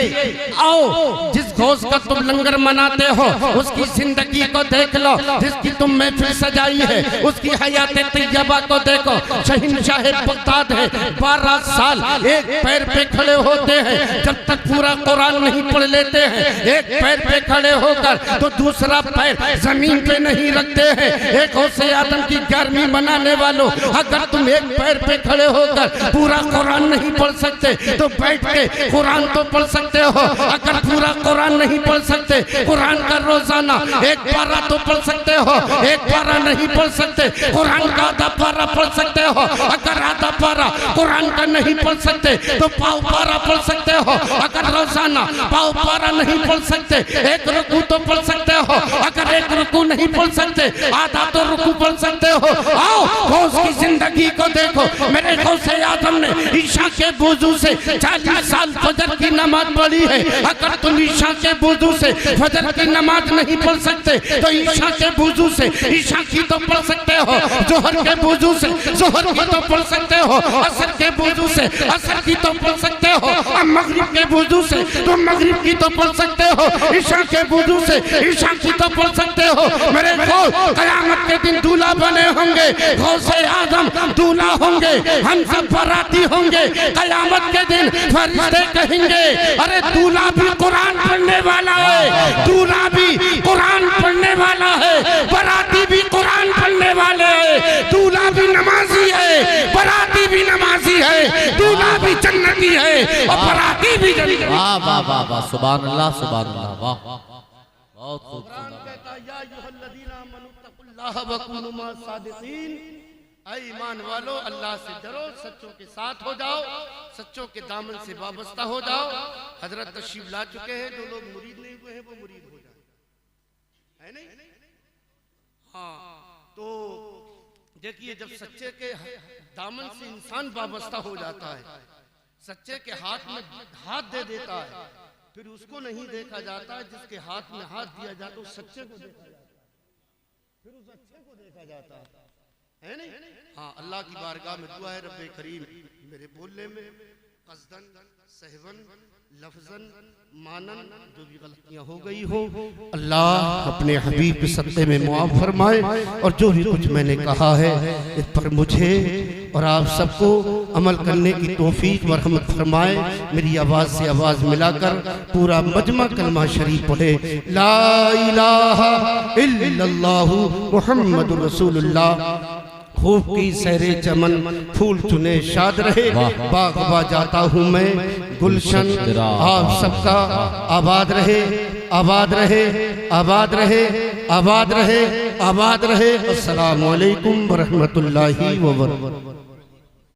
आओ, जिस गौस का तुम लंगर मनाते हो उसकी जिंदगी को देख लो, जिसकी तुम महफिल सजाई है उसकी हयात तैयबा को देखो। शहंशाह बगदाद है, 12 साल एक पैर पे खड़े होते हैं, जब तक पूरा कुरान नहीं पढ़ लेते हैं। एक पैर पे खड़े होकर तो दूसरा पैर जमीन पे नहीं रखते हैं। एक गौसे आदम की 11वीं मनाने वालों, अगर तुम एक पैर पे खड़े होकर पूरा कुरान नहीं पढ़ सकते तो बैठ कुरान तो पढ़ सकते हो। अगर पूरा कुरान नहीं पढ़ सकते, कुरान का रोजाना 1 पारा तो पढ़ सकते हो। 1 पारा नहीं पढ़ सकते, कुरान का आधा पारा पढ़ सकते हो। अगर आधा पारा कुरान का नहीं पढ़ सकते तो पाव पारा पढ़ सकते हो। अगर रोजाना पाव पारा नहीं पढ़ सकते, 1 रुकू तो पढ़ सकते हो। अगर 1 रुकू नहीं पढ़ सकते, आधा तो रुकू पढ़ सकते हो। आओ, गौस की जिंदगी जिंदगी को देखो। मेरे गौसे आजम ने ईशा के वुजू से 40 साल फजर की नमाज पढ़ी है। अगर तुम ईशा के वुजू से फजर की नमाज नहीं पढ़ सकते तो ईशा के वुजू से ईशा की तो पढ़ सकते हो, जोहर के वुजू से जोहर की तो पढ़ सकते हो, असर के वुजू से असर की तो पढ़ सकते हो, अब मगरिब के वुजू से तुम मगरिब की तो पढ़ सकते हो, ईशा के वुजू से ईशा की तो पढ़ सकते हो। मेरे गौस कयामत के दिन दूल्हा बने होंगे, गौसे आजम दूल्हा होंगे, हम सब बाराती होंगे। कयामत के दिन फरिश्ते कहेंगे अरे दूल्हा भी कुरान पढ़ने वाला है, दूल्हा भी कुरान पढ़ने वाला है, बाराती भी कुरान पढ़ने वाले हैं, दूल्हा भी नमाजी है, बाराती भी नमाजी है, दूल्हा भी जन्नती है और बाराती भी जन्नती। वाह वाह वाह वाह, सुभान अल्लाह सुभान अल्लाह, वाह बहुत खूब। ईमान वालो अल्लाह से डरो, सच्चों के साथ हो जाओ, सच्चों के दामन से वाबस्ता हो जाओ। हजरत तशरीफ ला चुके हैं, जो लोग मुरीद नहीं हुए हैं वो मुरीद हो जाए, है नहीं? हाँ, तो देखिए जब सच्चे के दामन से इंसान वाबस्ता हो जाता है, सच्चे के हाथ में हाथ दे देता है, फिर उसको नहीं देखा जाता, जिसके हाथ में हाथ दिया जाता उस सच्चे को देखा जाता, फिर उस अच्छे को देखा जाता है नहीं? हाँ, अल्लाह की बारगाह में दुआ है रब्बे करीम मेरे बोलने में कसदन सहवन लफ्जन मानन जो भी गलतियां हो गई हो अल्लाह अपने हबीब के सत्ते में मुआफ फरमाए, और जो भी कुछ मैंने कहा है इस पर मुझे और आप सबको अमल करने की तौफीक व रहमत फरमाए। मेरी आवाज़ से आवाज़ मिलाकर पूरा मजमा कलमा शरीफ पढ़े, ला इलाहा इल्लल्लाहु मुहम्मदुर रसूलुल्लाह। खूब की सहरे चमन फूल चुने शाद रहे, बागबा जाता हूँ मैं गुलशन, आप सबका आबाद रहे, आबाद रहे, आबाद रहे, आबाद रहे, आबाद रहे। अस्सलामु अलैकुम व रहमतुल्लाहि व बरकातहू।